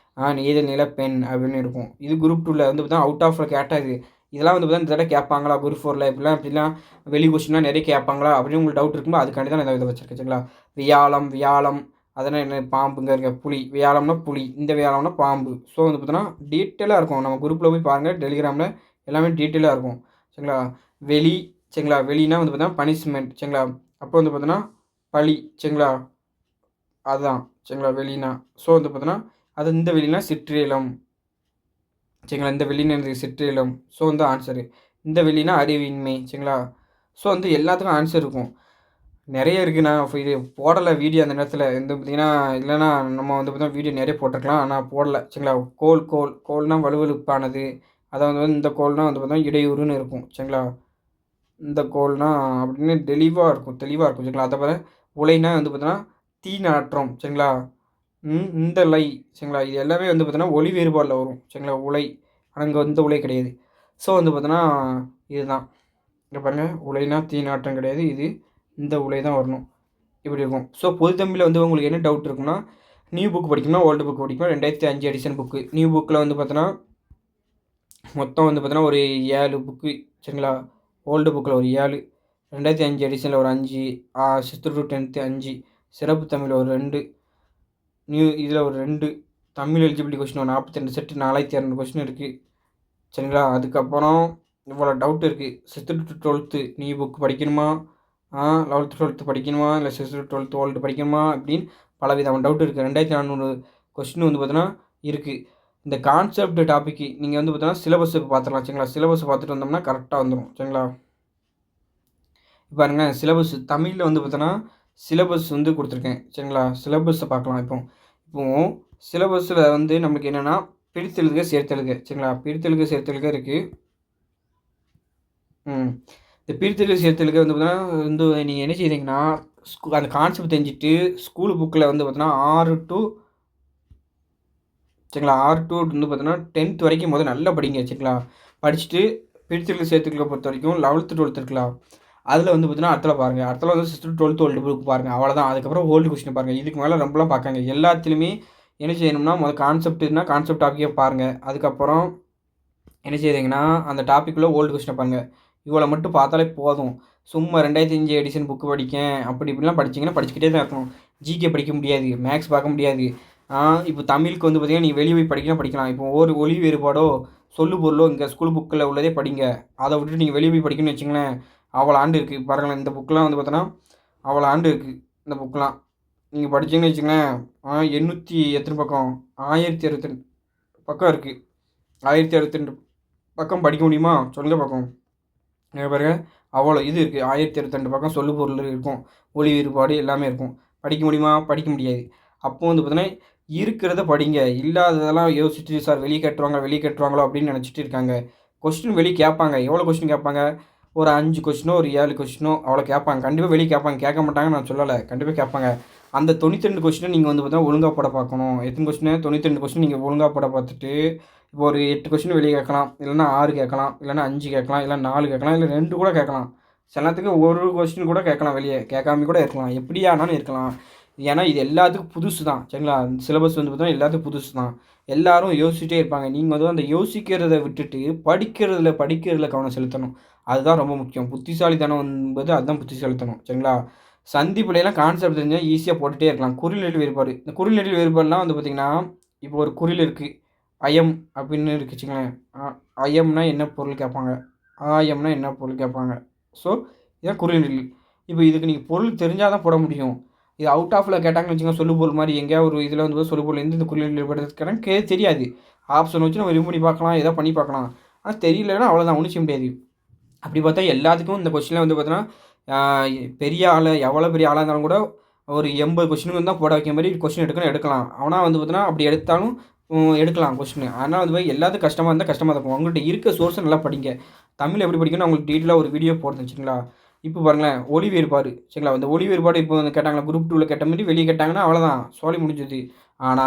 நெய்தல் நில பெண் அப்படின்னு இருக்கும். இது குரூப் 2ல் வந்து பார்த்தா அவுட் ஆஃப் கேட்டால் இதெல்லாம் வந்து பார்த்தா இந்த தடவை கேட்பாங்களா குரூப் 4ல் இப்படிலாம் வெளி கொஸ்டின்லாம் நிறைய கேட்பாங்களா அப்படின்னு உங்களுக்கு டவுட் இருக்கும்போது அதுக்காண்டி தான் நான் இதை வச்சுருக்கேன் சரிங்களா. வியாழம் அதனால் என்ன பாம்புங்க புலி, வியாழம்னா புலி, இந்த வியாழம்னா பாம்பு. ஸோ வந்து பார்த்தோன்னா டீட்டெயிலாக இருக்கும். நம்ம குரூப்பில் போய் பாருங்கள், டெலிகிராமில் எல்லாமே டீட்டெயிலாக இருக்கும் சரிங்களா. வெளி சரிங்களா, வெளினா வந்து பார்த்தா பனிஷ்மெண்ட் சரிங்களா. அப்போ வந்து பார்த்தோன்னா பழி சரிங்களா, அதுதான் சரிங்களா வெளினா. ஸோ வந்து பார்த்தோன்னா அது இந்த வெளினா சிற்றிலம் சரிங்களா. இந்த வெளின்னு எனக்கு சிற்றிலம். ஸோ வந்து ஆன்சரு. இந்த வெளினா அறிவின்மை சரிங்களா. ஸோ வந்து எல்லாத்துக்கும் ஆன்சர் இருக்கும். நிறைய இருக்குது. நான் இது போடலை வீடியோ அந்த நேரத்தில் வந்து பார்த்திங்கன்னா, இல்லைனா நம்ம வந்து பார்த்தீங்கன்னா வீடியோ நிறைய போட்டிருக்கலாம், ஆனால் போடலை சரிங்களா. கோல்னால் வலுவழுப்பானது, அதாவது வந்து இந்த கோல்னால் வந்து பார்த்தீங்கன்னா இடையூறுன்னு இருக்கும் சரிங்களா. இந்த கோல்னால் அப்படின்னு தெளிவாக இருக்கும் சரிங்களா. அதை பாரு உலைனா வந்து பார்த்தீங்கன்னா தீ நாற்றம் சரிங்களா. இந்த லை சரிங்களா. இது எல்லாமே வந்து பார்த்தீங்கன்னா ஒளி வேறுபாடில் வரும் சரிங்களா. உலை ஆனால் இங்கே இந்த உலை கிடையாது. ஸோ வந்து பார்த்தோன்னா இதுதான் இங்கே பாருங்கள், உலைனா தீ நாற்றம் கிடையாது, இது இந்த உலை தான் வரணும், இப்படி இருக்கும். ஸோ பொது தமிழில் வந்து உங்களுக்கு என்ன டவுட் இருக்குன்னா, நியூ புக் படிக்கணும்னா ஓல்டு புக் படிக்கணும். 2005 எடிஷன் புக்கு. நியூ புக்கில் வந்து பார்த்தோன்னா மொத்தம் வந்து பார்த்தோன்னா ஒரு 7 புக்கு சரிங்களா. ஓல்டு புக்கில் ஒரு 7, 2005 எடிஷனில் ஒரு 5, 6th to 10th 5, சிறப்பு தமிழ் ஒரு 2, நியூ இதில் ஒரு 2, தமிழ் எலிஜிபிலிட்டி கொஸ்டின் ஒரு 42 செட்டு 4200 கொஸ்டின் இருக்குது சரிங்களா. அதுக்கப்புறம் இவ்வளோ டவுட் இருக்குது. 6th to 12th new book படிக்கணுமா, 11th 12th படிக்கணுமா, இல்லை 6th to 12th ஓல்டு படிக்கணுமா அப்படின்னு பலவிதமான டவுட் இருக்குது. 2400 கொஸ்டின் வந்து பார்த்தோன்னா இருக்குது. இந்த கான்செப்ட் டாப்பிக்கு நீங்கள் வந்து பார்த்தோன்னா சிலபஸ் பார்த்துடலாம் சரிங்களா. சிலபஸ் பார்த்துட்டு வந்தோம்னா கரெக்டாக வந்துடும் சரிங்களா. இப்போ பாருங்கள், சிலபஸ் தமிழில் வந்து பார்த்தோன்னா சிலபஸ் வந்து கொடுத்துருக்கேன் சரிங்களா. சிலபஸை பார்க்கலாம். இப்போது சிலபஸில் வந்து நம்மளுக்கு என்னென்னா பிரித்தெழுதுக சேர்த்தெழுதுக சரிங்களா. பிரித்தெழுதுக சேர்த்தெழுதுக இருக்குது. இந்த பிரித்தெழுதுக சேர்த்தெழுதுக வந்து பார்த்தீங்கன்னா வந்து நீங்கள் என்ன செய்றீங்கன்னா அந்த கான்செப்ட் தெரிஞ்சுட்டு ஸ்கூல் புக்கில் வந்து பார்த்தீங்கன்னா 6 to சரிங்களா 6 to வந்து பார்த்தீங்கன்னா 10th வரைக்கும் முதல்ல நல்லா படிங்க சரிங்களா. படிச்சுட்டு பிரித்தெழுதுக சேர்த்தெழுதுக பொறுத்த வரைக்கும் 11th 12th இருக்கலாம், அதில் வந்து பார்த்தீங்கன்னா அடுத்தல பாருங்கள். அடுத்தல வந்து 6th to 12th old book பாருங்கள், அவ்வளோதான். அதுக்கப்புறம் ஓல்டு கொஸ்டின் பாருங்கள். இதுக்கு மேலே ரொம்பலாம் பார்க்காங்க. எல்லாத்துலேயுமே என்ன செய்யணும்னா முதல் கான்செப்ட்னா கான்செப்ட் டாப்பிக்கே பாருங்கள். அதுக்கப்புறம் என்ன செய்றீங்கன்னா அந்த டாப்பிக்குள்ளே ஓல்டு கொஸ்டினை பாருங்கள். இவ்வளோ மட்டும் பார்த்தாலே போதும். சும்மா 2005 எடிஷன் புக்கு படிக்கேன் அப்படி இப்படிலாம் படிச்சிங்கன்னா படிச்சுக்கிட்டே தான் இருக்கணும். ஜிகே படிக்க முடியாது, மேக்ஸ் பார்க்க முடியாது. இப்போ தமிழுக்கு வந்து பார்த்திங்கன்னா நீங்கள் வெளியே போய் படிக்கலாம். இப்போ ஒரு ஒலி வேறுபாடோ சொல்லு பொருளோ இங்கே ஸ்கூல் புக்கில் உள்ளதே படிங்க. அதை விட்டுட்டு நீங்கள் வெளியே போய் படிக்கணும்னு வச்சுங்களேன், அவ்வளோ ஆண்டு இருக்குது பாருங்களேன். இந்த புக்கெலாம் வந்து பார்த்தோன்னா அவ்வளோ ஆண்டு இருக்குது இந்த புக்கெலாம். நீங்கள் படிச்சிங்கன்னு வச்சுங்களேன், 800 எத்தனை பக்கம், 1062 பக்கம் இருக்குது. 1062 பக்கம் படிக்க முடியுமா சொல்லுங்கள் பக்கம். பாருங்கள் அவ்வளோ இது இருக்குது. 1062 பக்கம் சொல்லு பொருள் இருக்கும், ஒளி வேறுபாடு எல்லாமே இருக்கும். படிக்க முடியுமா, படிக்க முடியாது. அப்போது வந்து பார்த்தீங்கன்னா இருக்கிறத படிங்க. இல்லாததெல்லாம் யோசிச்சுட்டு சார் வெளியே கட்டுவாங்களோ அப்படின்னு நினச்சிட்டு இருக்காங்க. கொஸ்டின் வெளியே கேட்பாங்க. எவ்வளோ கொஸ்டின் கேட்பாங்க, ஒரு 5 கொஸ்டினோ ஒரு 7 கொஸ்டினோ அவ்வளோ கேட்பாங்க. கண்டிப்பாக வெளியே கேட்பாங்க, கேட்க மாட்டாங்கன்னு நான் சொல்லலை, கண்டிப்பாக கேட்பாங்க. அந்த 92 கொஸ்டினை நீங்கள் வந்து பார்த்தீங்கன்னா ஒழுங்கா போட பார்க்கணும். எத்தனை கொஸ்டினு? 92 கொஸ்டின் நீங்கள் ஒழுங்கா போட பார்த்துட்டு, இப்போ ஒரு 8 கொஸ்டின் வெளிய கேட்கலாம். இல்லைன்னா 6 கேட்கலாம். இல்லைன்னா 5 கேட்கலாம். இல்ல 4 கேட்கலாம். இல்ல 2 கூட கேட்கலாம். சில நேரத்துக்கு ஒரு கொஸ்டின் கூட கேட்கலாம் வெளிய. கேட்காம கூட இருக்கலாம். எப்படியானாலும் இருக்கலாம். ஏன்னா இது எல்லாத்துக்கும் புதுசு தான். சரிங்களா? சிலபஸ் வந்து பார்த்தீங்கன்னா எல்லாத்துக்கும் புதுசு தான். எல்லாரும் யோசிச்சுட்டே இருப்பாங்க. நீங்க வந்து அந்த யோசிக்கிறத விட்டுட்டு படிக்கிறதுல கவனம் செலுத்தணும். அதுதான் ரொம்ப முக்கியம். புத்திசாலித்தனம் என்பது அதுதான் புத்திசாலித்தனம். சரிங்களா? சந்தி பிழைலாம் கான்செப்ட் தெரிஞ்சா ஈஸியா போட்டுட்டே இருக்கலாம். குறில் நெடில் வேறுபாடு. இந்த குறில் நெடில் வேறுபாடுலாம் வந்து பார்த்தீங்கன்னா, இப்போ ஒரு குறில் இருக்கு. அயம் அப்படின்னு இருக்கு வச்சுக்கங்களேன். அயம்னா என்ன பொருள் கேட்பாங்க. ஆயம்னா என்ன பொருள் கேட்பாங்க. ஸோ, இதான் குறில் நெடில். இப்போ இதுக்கு நீங்க பொருள் தெரிஞ்சா தான் போட முடியும். இது அவுட் ஆஃப்ல கேட்டாங்கன்னு வச்சுக்கோங்க, சொல்லுபொருள் மாரி எங்கேயாவது ஒரு இதில வந்து சொல்லுபொருள் எந்த குறில் நெடில் வேறுபாடு கேட்டாங்க தெரியாது. ஆப்ஷன் வச்சு நம்ம ரிமூவ் பண்ணி பார்க்கலாம். ஏதாவது பண்ணி பார்க்கலாம். ஆனா தெரியலன்னா அவ்வளோதான். ஒண்ணும் செய்ய முடியாது. அப்படி பார்த்தா எல்லாத்துக்கும் இந்த கொஸ்டின்ல வந்து பார்த்தீங்கன்னா, ஆ பெரிய ஆளு எவ்வளோ பெரிய ஆளா இருந்தாலும் கூட ஒரு 80 கொஸ்டினுக்கு தான் போட வைக்கிற மாரி கொஸ்டின் எடுக்கலாம். ஆனா வந்து பார்த்தீங்கன்னா, அப்படி எடுத்தாலும் எடுக்கலாம் கொஸ்டின். ஆனா அது மாரி எல்லாத்துக்கும் கஷ்டமா இருந்தா கஷ்டமா தான் இருக்கும். உங்கள்ட்ட இருக்க சோர்ஸ நல்லா படிங்க. தமிழ் எப்படி படிக்கணும்னு உங்களுக்கு டீட்டெயிலா ஒரு வீடியோ போடுறேன் சரிங்களா? இப்போ பாருங்களேன், ஒலி வேறுபாடு சரிங்களா? இந்த ஒலி வேறுபாடு இப்போ வந்து கேட்டாங்களா, குரூப் 2ல கேட்ட மாரி வெளிய கேட்டாங்கன்னா அவ்வளோதான். சோலி முடிஞ்சுது. ஆனா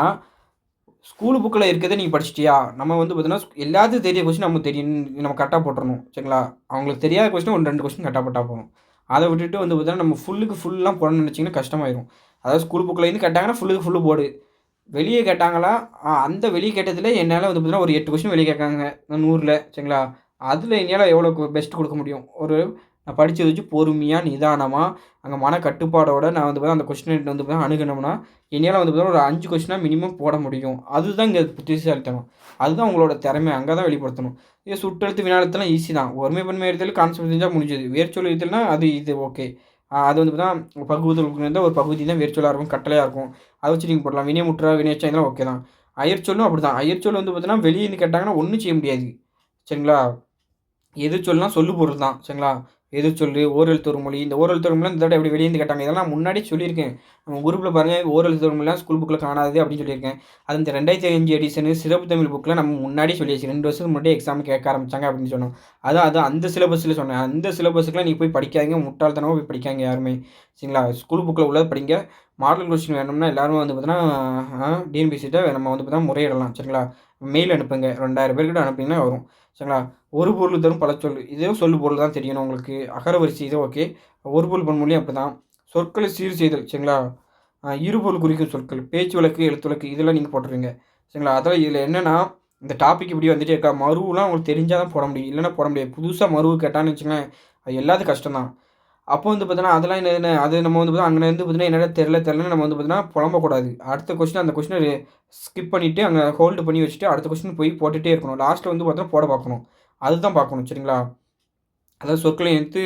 ஸ்கூல் புக்கில் இருக்கிறத நீ படிச்சிட்டியா? நம்ம வந்து பார்த்தீங்கன்னா, எல்லாத்துக்கும் தெரிய கொஸ்டின் நமக்கு தெரியும். நம்ம கரெக்ட்டா போட்டுறணும். சரிங்களா? அவங்களுக்கு தெரியாத கொஸ்டின் 1, 2 கொஸ்டின் கரெக்ட்டா போட்டா போதும். அத விட்டுட்டு வந்து பார்த்தீங்கன்னா, நம்ம ஃபுல்லுக்கு ஃபுல்லாம் போடணும்னு நினச்சீங்கன்னா கஷ்டமாயிரும். அதாவது ஸ்கூல் புக்லேருந்து கேட்டாங்கன்னா, ஃபுல்லுக்கு ஃபுல்லு போடு. வெளிய கேட்டாங்களா, அந்த வெளிய கேட்டதில என்னால வந்து பார்த்தீங்கன்னா, ஒரு 8 கொஸ்டின் வெளிய கேட்காங்க. 100ல சரிங்களா? அதில என்னால எவ்வளோக்கு பெஸ்ட் குடுக்க முடியும்? நான் படிச்சத வச்சு பொறுமையா, நிதானமா, அங்க மனக்கட்டுப்பாடோட நான் வந்து பார்த்தீங்கன்னா, அந்த கொஸ்டின் வந்து பார்த்தீங்கன்னா அணுகுனோம்னா, என்னால வந்து பார்த்தீங்கன்னா, ஒரு 5 கொஸ்டினா மினிமம் போட முடியும். அதுதான் இங்க புத்திசாலித்தனம். அதுதான் உங்களோட திறமை. அங்க தான் வெளிப்படுத்தணும். இது சுட்டெழுத்து, வினாஎழுத்துலாம் ஈஸி தான். ஒருமை, பன்மை எழுத்துல கான்செப்ட் தெரிஞ்சா முடிஞ்சது. வேர்ச்சொல் எழுத்துலனா இது ஓகே. அது வந்து பார்த்தீங்கன்னா, பகுதியில் இருந்தா ஒரு பகுதி தான் வேர்ச்சொல்லா இருக்கும், கட்டளையா இருக்கும். அத வச்சு நீங்க போடலாம். வினைமுற்றா, வினையெச்சம் இதெல்லாம் ஓகே தான். அயற்சொல்லும் அப்படிதான். அயற்சொல் வந்து பார்த்தீங்கன்னா, வெளிய இருந்து கேட்டாங்கன்னா ஒண்ணும் செய்ய முடியாது. சரிங்களா? எதிர்ச்சொல்னா சொல்லுபொருள் தான். சரிங்களா? எதிர்ச்சொல்லு, ஓரெழுத்து ஒரு மொழி. இந்த ஓரெழுத்து ஒரு மொழிலாம் இந்த தடவ எப்படி வெளியேருந்து கேட்டாங்க. இதெல்லாம் நான் முன்னாடியே சொல்லியிருக்கேன். நம்ம குரூப்ல பாருங்க ஓரெழுத்து ஒரு மொழிலாம் ஸ்கூல் புக்ல காணாது அப்படின்னு சொல்லியிருக்கேன். அது இந்த 2005 எடிஷனு சிறப்பு தமிழ் புக்ல நம்ம முன்னாடியே சொல்லியாச்சு. 2 வருஷத்துக்கு முன்னாடியே எக்ஸாம் கேட்க ஆரம்பிச்சாங்க அப்படின்னு சொன்னோம். அதான் அந்த சிலபஸ்ல சொன்னேன். அந்த சிலபஸ்க்குலாம் நீங்க போய் படிக்காதீங்க. முட்டாள்தனமா போய் படிக்காதீங்க யாருமே. சரிங்களா? ஸ்கூல் புக்ல உள்ளத படிங்க. மாடல் கொஸ்டின் வேணும்னா எல்லாரும் வந்து பார்த்தீங்கன்னா, டிஎன்பிஎஸ்சிட்ட நம்ம வந்து பார்த்தீங்கன்னா முறையிடலாம். சரிங்களா? மெயில் அனுப்புங்க. 2000 பேர்கிட்ட அனுப்புனீங்கன்னா வரும். சரிங்களா? ஒரு பொருள் தரும் பலச்சொல். இதே சொல்லு பொருள் தான் தெரியணும் உங்களுக்கு. அகரவரிசை இது ஓகே. ஒரு பொருள் பன்மொழியும் அப்படிதான். சொற்களை சீர் செய்தல் சரிங்களா? இருபொருள் குறிக்கும் சொற்கள், பேச்சு வழக்கு, எழுத்து வழக்கு இதெல்லாம் நீங்க போட்டுருவீங்க. சரிங்களா? அதான் இதில என்னன்னா, இந்த டாபிக் இப்படி வந்துட்டே இருக்கா, மருவுலாம் உங்களுக்கு தெரிஞ்சா தான் போட முடியும். இல்லன்னா போட முடியாது. புதுசா மருவு கேட்டான்னு வச்சுக்கங்களேன், அது எல்லாத்துக்கும் கஷ்டம் தான். அப்போ வந்து பார்த்தீங்கன்னா, அதெல்லாம் என்ன அது நம்ம வந்து பார்த்தீங்கன்னா, அங்கேருந்து பார்த்தீங்கன்னா, என்னடா தெரியலன்னு நம்ம வந்து பார்த்தீங்கன்னா, புலம்பக்கூடாது. அடுத்த கொஸ்டின் அந்த கொஸ்டின ஸ்கிப் பண்ணிட்டு, அங்க ஹோல்டு பண்ணி வச்சுட்டு, அடுத்த கொஸ்டின் போய் போட்டுட்டே இருக்கணும். லாஸ்ட்ல வந்து பார்த்தீங்கன்னா, போட பார்க்கணும். அதுதான் பார்க்கணும். சரிங்களா? அதாவது சொற்களை இணைத்து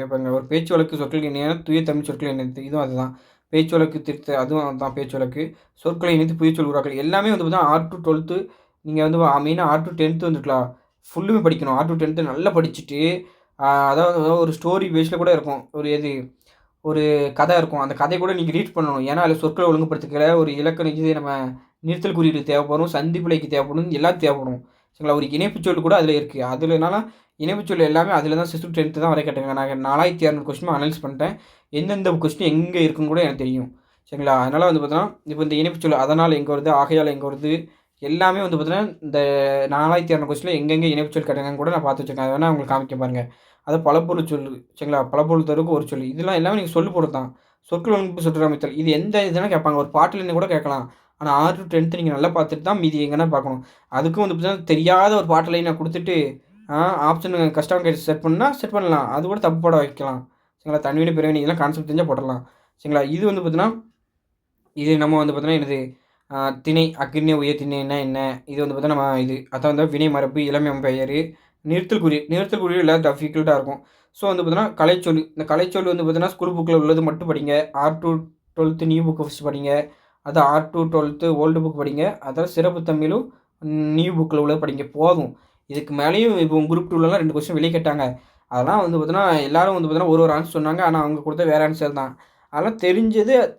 இப்ப ஒரு பேச்சு வழக்கு சொற்கள் இணையான தூய தமிழ் சொற்களை இணைத்து இதுவும் அதுதான். பேச்சு வழக்கு திருத்த அதுவும் அதுதான் பேச்சு வழக்கு. சொற்களை இணைத்து புதியச்சொல் உருவாக்கல் எல்லாமே வந்து பார்த்தீங்கன்னா, ஆர் டூ 12த்து நீங்க வந்து மெயினா ஆர் டூ 10த் வந்துருக்கலாம். ஃபுல்லுமே படிக்கணும். ஆர் டூ 10த் நல்லா படிச்சுட்டு, அதாவது ஒரு ஸ்டோரி பேஸ்ல கூட இருக்கும். ஒரு கதை இருக்கும். அந்த கதைய கூட நீங்க ரீட் பண்ணணும். ஏன்னா, அதில சொற்கள ஒழுங்குபடுத்திக்கல ஒரு இலக்கண இது நம்ம நிறுத்தல் குறியீடு தேவைப்படும், சந்தி பிழைக்கு தேவைப்படும், எல்லாம் தேவைப்படும். சரிங்களா? ஒரு இணைப்புச் சொல் கூட அதில இருக்கு. அதில என்னன்னா, இணைப்புச் சொல் எல்லாமே அதில தான் 6த், 10த் தான் வரை கேட்டாங்க. நான் 4200 கொஸ்டின் அனலைஸ் பண்ணிட்டேன். எந்தெந்த கொஸ்டின் எங்க இருக்குன்னு கூட எனக்கு தெரியும். சரிங்களா? அதனால வந்து பார்த்தீங்கன்னா, இப்போ இந்த இணைப்புச் சொல் அதனால எங்க வருது, ஆகையால எங்க வருது, எல்லாமே வந்து பார்த்தீங்கன்னா, இந்த 4200 கொஸ்டின்ல எங்கெங்க இணைப்புச் சொல் கேட்டாங்கன்னு கூட நான் பார்த்து வச்சிருக்கேன். அத வேணா உங்களுக்கு காமிக்கிறேன் பாருங்க. அது பலப்பொருள் சொல் சரிங்களா? பலப்பொருள் தருக்கு ஒரு சொல். இதெல்லாம் எல்லாமே நீங்க சொல்லு பொருள் தான். சொற்கள் ஒழுங்கு சுற்றமைத்தல். இது எந்த இதுனா கேட்பாங்க. ஒரு பாட்டுலருந்து கூட கேட்கலாம். ஆனா 6 டூ 10த் நீங்க நல்லா பார்த்துட்டு தான் மீதி எங்கன்னா பார்க்கணும். அதுக்கும் வந்து பார்த்தீங்கன்னா, தெரியாத ஒரு பாட்டு லைன குடுத்துட்டு, ஆ ஆப்ஷன் கஷ்டம் செட் பண்ணா செட் பண்ணலாம். அது கூட தப்பு போட வைக்கலாம். சரிங்களா? தன்வினை, பிறவினை இதெல்லாம் கான்செப்ட் தெரிஞ்சா போட்டுறலாம். சரிங்களா? இது வந்து பார்த்தீங்கன்னா, இது நம்ம வந்து பார்த்தீங்கன்னா என்னது, திணை, அஃறிணை, உயர் திணைன்னா என்ன? இது வந்து பார்த்தீங்கன்னா, நம்ம இது அதான் வந்து வினை மரபு, இளமை பெயரு, நிறுத்தல் குறி எல்லாம் டிஃபிகல்ட்டா இருக்கும். ஸோ வந்து பார்த்தீங்கன்னா, கலைச்சொல். இந்த கலைச்சொல் வந்து பார்த்தீங்கன்னா, ஸ்கூல் புக்ல உள்ளது மட்டும் படிங்க. ஆர் டூ 12த் நியூ புக் ஃபர்ஸ்ட் படிங்க. அது ஆர் டூ 12த் ஓல்டு புக் படிங்க. அதான் சிறப்பு தமிழும் நியூ புக்ல உள்ளது படிங்க. போதும். இதுக்கு மேலேயும் இப்போ குரூப் 2லலாம் 2 கொஸ்டின் வெளிய கேட்டாங்க. அதெல்லாம் வந்து பார்த்தீங்கன்னா, எல்லாரும் வந்து பார்த்தீங்கன்னா, ஒரு ஆன்சர் சொன்னாங்க. ஆனா, அவங்க குடுத்தது வேற ஆன்சர் தான். அதெல்லாம்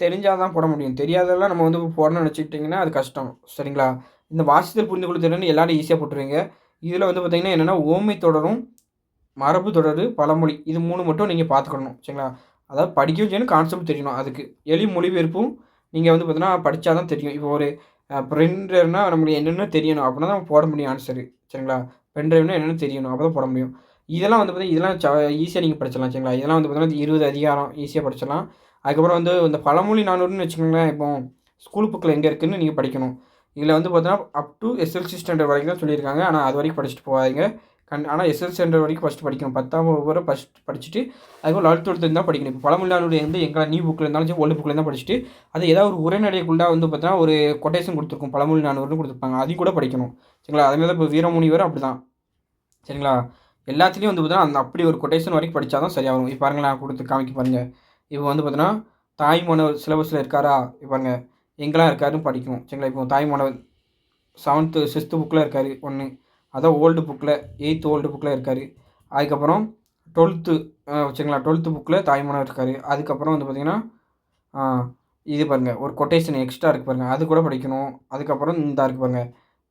தெரிஞ்சா தான் போட முடியும். தெரியாததெல்லாம் நம்ம வந்து போடணும்னு நெனச்சுக்கிட்டீங்கன்னா, அது கஷ்டம். சரிங்களா? இந்த வாசித்தல், புரிந்து கொள்ளுதல் திறன் எல்லாரும் ஈஸியா போட்டுருவீங்க. இதில வந்து பார்த்தீங்கன்னா என்னன்னா, உவமை தொடரும், மரபு தொடரு, பழமொழி இது 3 மட்டும் நீங்க பார்த்துக்கணும். சரிங்களா? அதாவது படிக்கவும் செய்யணும், கான்செப்ட் தெரியணும். அதுக்கு எளிய மொழிபெயர்ப்பும் நீங்கள் வந்து பார்த்தீங்கன்னா படித்தா தான் தெரியும். இப்போ ஒரு பென்ட்ரைவ்னா நம்மளுக்கு என்னென்ன தெரியணும் அப்படின்னா தான் போட முடியும் ஆன்சரு. சரிங்களா? பென்ட்ரைவ்னா என்னென்னு தெரியணும். அப்போ தான் போட முடியும். இதெல்லாம் வந்து பார்த்தீங்கன்னா, இதெல்லாம் ஈஸியா நீங்க படிச்சிடலாம். சரிங்களா? இதெல்லாம் வந்து பார்த்தீங்கன்னா 20 அதிகாரம் ஈஸியா படிச்சிடலாம். அதுக்கப்புறம் வந்து இந்த பழமொழி 400ன்னு வச்சுக்கோங்களேன். இப்போ ஸ்கூல் புக்கில எங்கே இருக்குன்னு நீங்க படிக்கணும். இதில வந்து பார்த்தீங்கன்னா, அப் டூ எஸ்எல்சி ஸ்டாண்டர்ட் வரைக்கும் தான் சொல்லியிருக்காங்க. ஆனா, அது வரைக்கும் படிச்சுட்டு போகாதீங்க. ஆனா எஸ்எல்சி ஸ்டாண்டர்ட் வரைக்கும் ஃபர்ஸ்ட் படிக்கணும். 10ஆம் வகுப்பு வரை ஃபர்ஸ்ட் படிச்சுட்டு, அதுக்கப்புறம் 11த், 12த் தான் படிக்கணும். இப்போ பழமொழி 400 வந்து எங்க நியூ புக்ல இருந்தாலும் சரி, ஓல்டு புக்ல இருந்தாலும் படிச்சுட்டு, அது ஏதாவது ஒரு உரைநடைக்குள்ள வந்து பார்த்தீங்கன்னா, ஒரு கொட்டேஷன் குடுத்துருக்கும். பழமொழி 400ன்னு குடுத்துருப்பாங்க. அதையும் கூட படிக்கணும். சரிங்களா? அதே மாரி தான் இப்போ வீரமுனிவர் அப்படிதான். சரிங்களா? எல்லாத்துலயும் வந்து பார்த்தீங்கன்னா, அந்த அப்படி ஒரு கொட்டேஷன் வரைக்கும் படிச்சா தான் சரியா வரும். இப்ப பாருங்க நான் குடுத்து காமிக்க பாருங்க. இப்போ வந்து பார்த்தீங்கன்னா, தாய்மானவர் சிலபஸ்ல இருக்காரா? இப்ப பாருங்க. எங்கெல்லாம் இருக்காருன்னு படிக்கணும். சரிங்களா? இப்போ தாய்மானவர் 7த், 6த் புக்ல இருக்காரு 1. அதான் ஓல்டு புக்ல 8த் ஓல்டு புக்ல இருக்காரு. அதுக்கப்புறம் 12த் சரிங்களா? 12த் புக்ல தாய்மானவர் இருக்காரு. அதுக்கப்புறம் வந்து பார்த்தீங்கன்னா, ஆ இது பாருங்க. ஒரு கொட்டேஷன் எக்ஸ்ட்ரா இருக்கு பாருங்க. அது கூட படிக்கணும். அதுக்கப்புறம் இந்தா இருக்கு பாருங்க.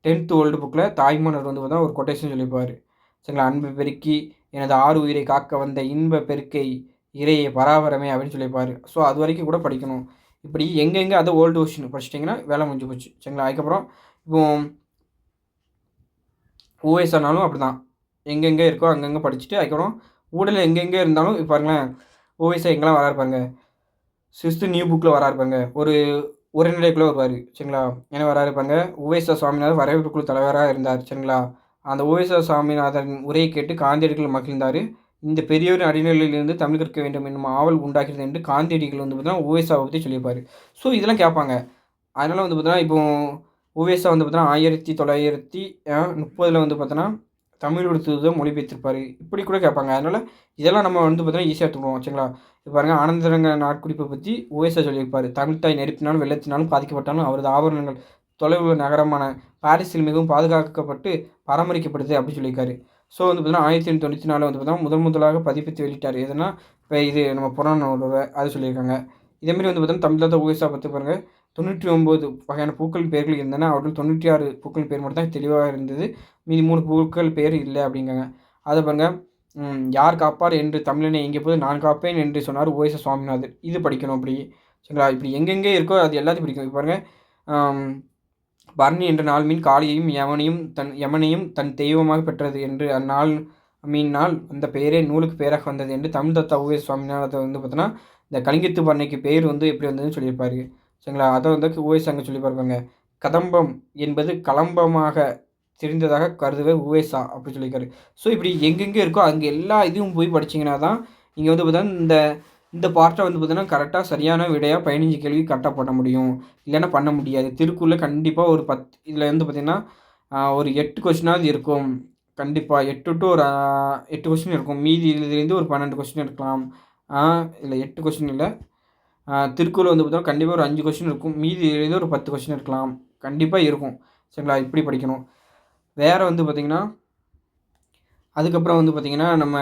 10த் ஓல்டு புக்ல தாய்மானவர் வந்து பார்த்தீங்கன்னா, ஒரு கொட்டேஷன் சொல்லியிருப்பாரு. சரிங்களா? "அன்பு பெருக்கி எனது ஆறு உயிரை காக்க வந்த இன்ப பெருக்கை இறையே பராபரமே" அப்படின்னு சொல்லியிருப்பாரு. ஸோ அது வரைக்கும் கூட படிக்கணும். இப்படி எங்கெங்க அது ஓல்டு வெர்ஷன் படிச்சிட்டிங்கன்னா வேலை முடிஞ்சு போச்சு. சரிங்களா? அதுக்கப்புறம் இப்போ ஓஎஸ்ஆர்னாலும் அப்படிதான். எங்கெங்க இருக்கோ அங்கங்க படிச்சுட்டு, அதுக்கப்புறம் ஊடல்ல எங்கெங்க இருந்தாலும் இப்ப பாருங்களேன், ஓஎஸ்ஆர் எங்கெல்லாம் வராரு பாருங்க. 6த் நியூ புக்ல வராரு பாருங்க. ஒரு உரைநடைக்குள்ள வருவாரு. சரிங்களா? என்ன வராரு பாருங்க. உவேசா சுவாமிநாதன் வரவேற்பு குழு தலைவரா இருந்தார். சரிங்களா? அந்த உவேசா சுவாமிநாதன் உரையை கேட்டு காந்தியடிகள் மகிழ்ந்தாரு. இந்த பெரியோரின் அடிநிலையிலிருந்து தமிழ் கற்க வேண்டும் என்னும் ஆவல் உண்டாகிறது என்று காந்தியடிகள் வந்து பார்த்தீங்கன்னா, உவேசாவ பத்தி சொல்லியிருப்பாரு. ஸோ இதெல்லாம் கேட்பாங்க. அதனால வந்து பார்த்தீங்கன்னா, இப்போ உவேசா வந்து பார்த்தீங்கன்னா, 1930ல வந்து பார்த்தீங்கன்னா, தமிழோட தூதர் மொழிபெயர்த்திருப்பாரு. இப்படி கூட கேட்பாங்க. அதனால இதெல்லாம் நம்ம வந்து பார்த்தீங்கன்னா, ஈஸியா எடுத்துக்குவோம். சரிங்களா? இப்ப பாருங்க ஆனந்தரங்க நாட்குறிப்ப பத்தி உவேசா சொல்லியிருப்பாரு. "தமிழ் தாய் நெருப்பினாலும், வெள்ளத்தினாலும் பாதிக்கப்பட்டாலும் அவரது ஆபரணங்கள் தொலைவுள்ள நகரமான பாரிஸில் மிகவும் பாதுகாக்கப்பட்டு பராமரிக்கப்படுது" அப்படின்னு சொல்லியிருக்காரு. ஸோ வந்து பார்த்தீங்கன்னா, 1894 வந்து பார்த்தீங்கன்னா, முதலாக பதிப்பித்து வெளியிட்டாரு. எதுனா, இப்ப இது நம்ம புறநானூறு அது சொல்லியிருக்காங்க. இதேமாரி வந்து பார்த்தீங்கன்னா, தமிழ்தாத்தா உவேசா பத்தி பாருங்க. 99 வகையான பூக்களின் பெயர்கள் இருந்தன. அவற்றில் 96 பூக்களின் பெயர் மட்டும் தான் தெளிவா இருந்தது. மீதி 3 பூக்கள் பெயர் இல்ல அப்படிங்காங்க. அத பாருங்க. "யார் காப்பார் என்று தமிழனை எங்கேபோது நான் காப்பேன்" என்று சொன்னார் உவேசா சுவாமிநாதர். இது படிக்கணும் அப்படி. சரிங்களா? இப்படி எங்கெங்கே இருக்கோ அது எல்லாத்தையும் படிக்கணும். இப்ப பாருங்க. அம் பரணி என்ற நாள் மீன் காளியையும் யமனையும் தன் தெய்வமாக பெற்றது என்று அந்நாள் மீனால் அந்த பெயரே நூலுக்கு பெயராக வந்தது என்று தமிழ்தாத்தா உவேசா சுவாமிநாதர் வந்து பார்த்தீங்கன்னா, இந்த கலிங்கத்து பரணிக்கு பெயர் வந்து எப்படி வந்ததுன்னு சொல்லியிருப்பாரு. சரிங்களா? அத வந்து உவேசா அங்க சொல்லியிருப்பாரு பாருங்க. "கதம்பம் என்பது கலம்பமாக திரிந்ததாக கருதுவர் உவேசா" அப்படி சொல்லியிருக்காரு. ஸோ இப்படி எங்கெங்கே இருக்கோ அங்க எல்லா இதையும் போய் படிச்சீங்கன்னா தான், நீங்க வந்து பார்த்தீங்கன்னா, இந்த இந்த பார்ட்ட வந்து பார்த்தீங்கன்னா, கரெக்ட்டா சரியான விடையா 15 கேள்வி கரெக்ட்டா பண்ண முடியும். இல்லன்னா பண்ண முடியாது. திருக்குறள்ல கண்டிப்பா ஒரு 10 இதுல வந்து பார்த்தீங்கன்னா, ஒரு 8 கொஸ்டினாவது இருக்கும். கண்டிப்பா 8 டூ ஒரு 8 கொஸ்டின் இருக்கும். மீதி இதுலேருந்து ஒரு 12 கொஸ்டின் இருக்கலாம். ஆ இல்ல 8 கொஸ்டின் இல்ல. திருக்குறள் வந்து பார்த்தீங்கன்னா, கண்டிப்பா ஒரு 5 கொஸ்டின் இருக்கும். மீதி இதுலேருந்து ஒரு 10 கொஸ்டின் இருக்கலாம். கண்டிப்பா இருக்கும். சரிங்களா? இப்படி படிக்கணும். வேற வந்து பார்த்தீங்கன்னா, அதுக்கப்புறம் வந்து பார்த்தீங்கன்னா, நம்ம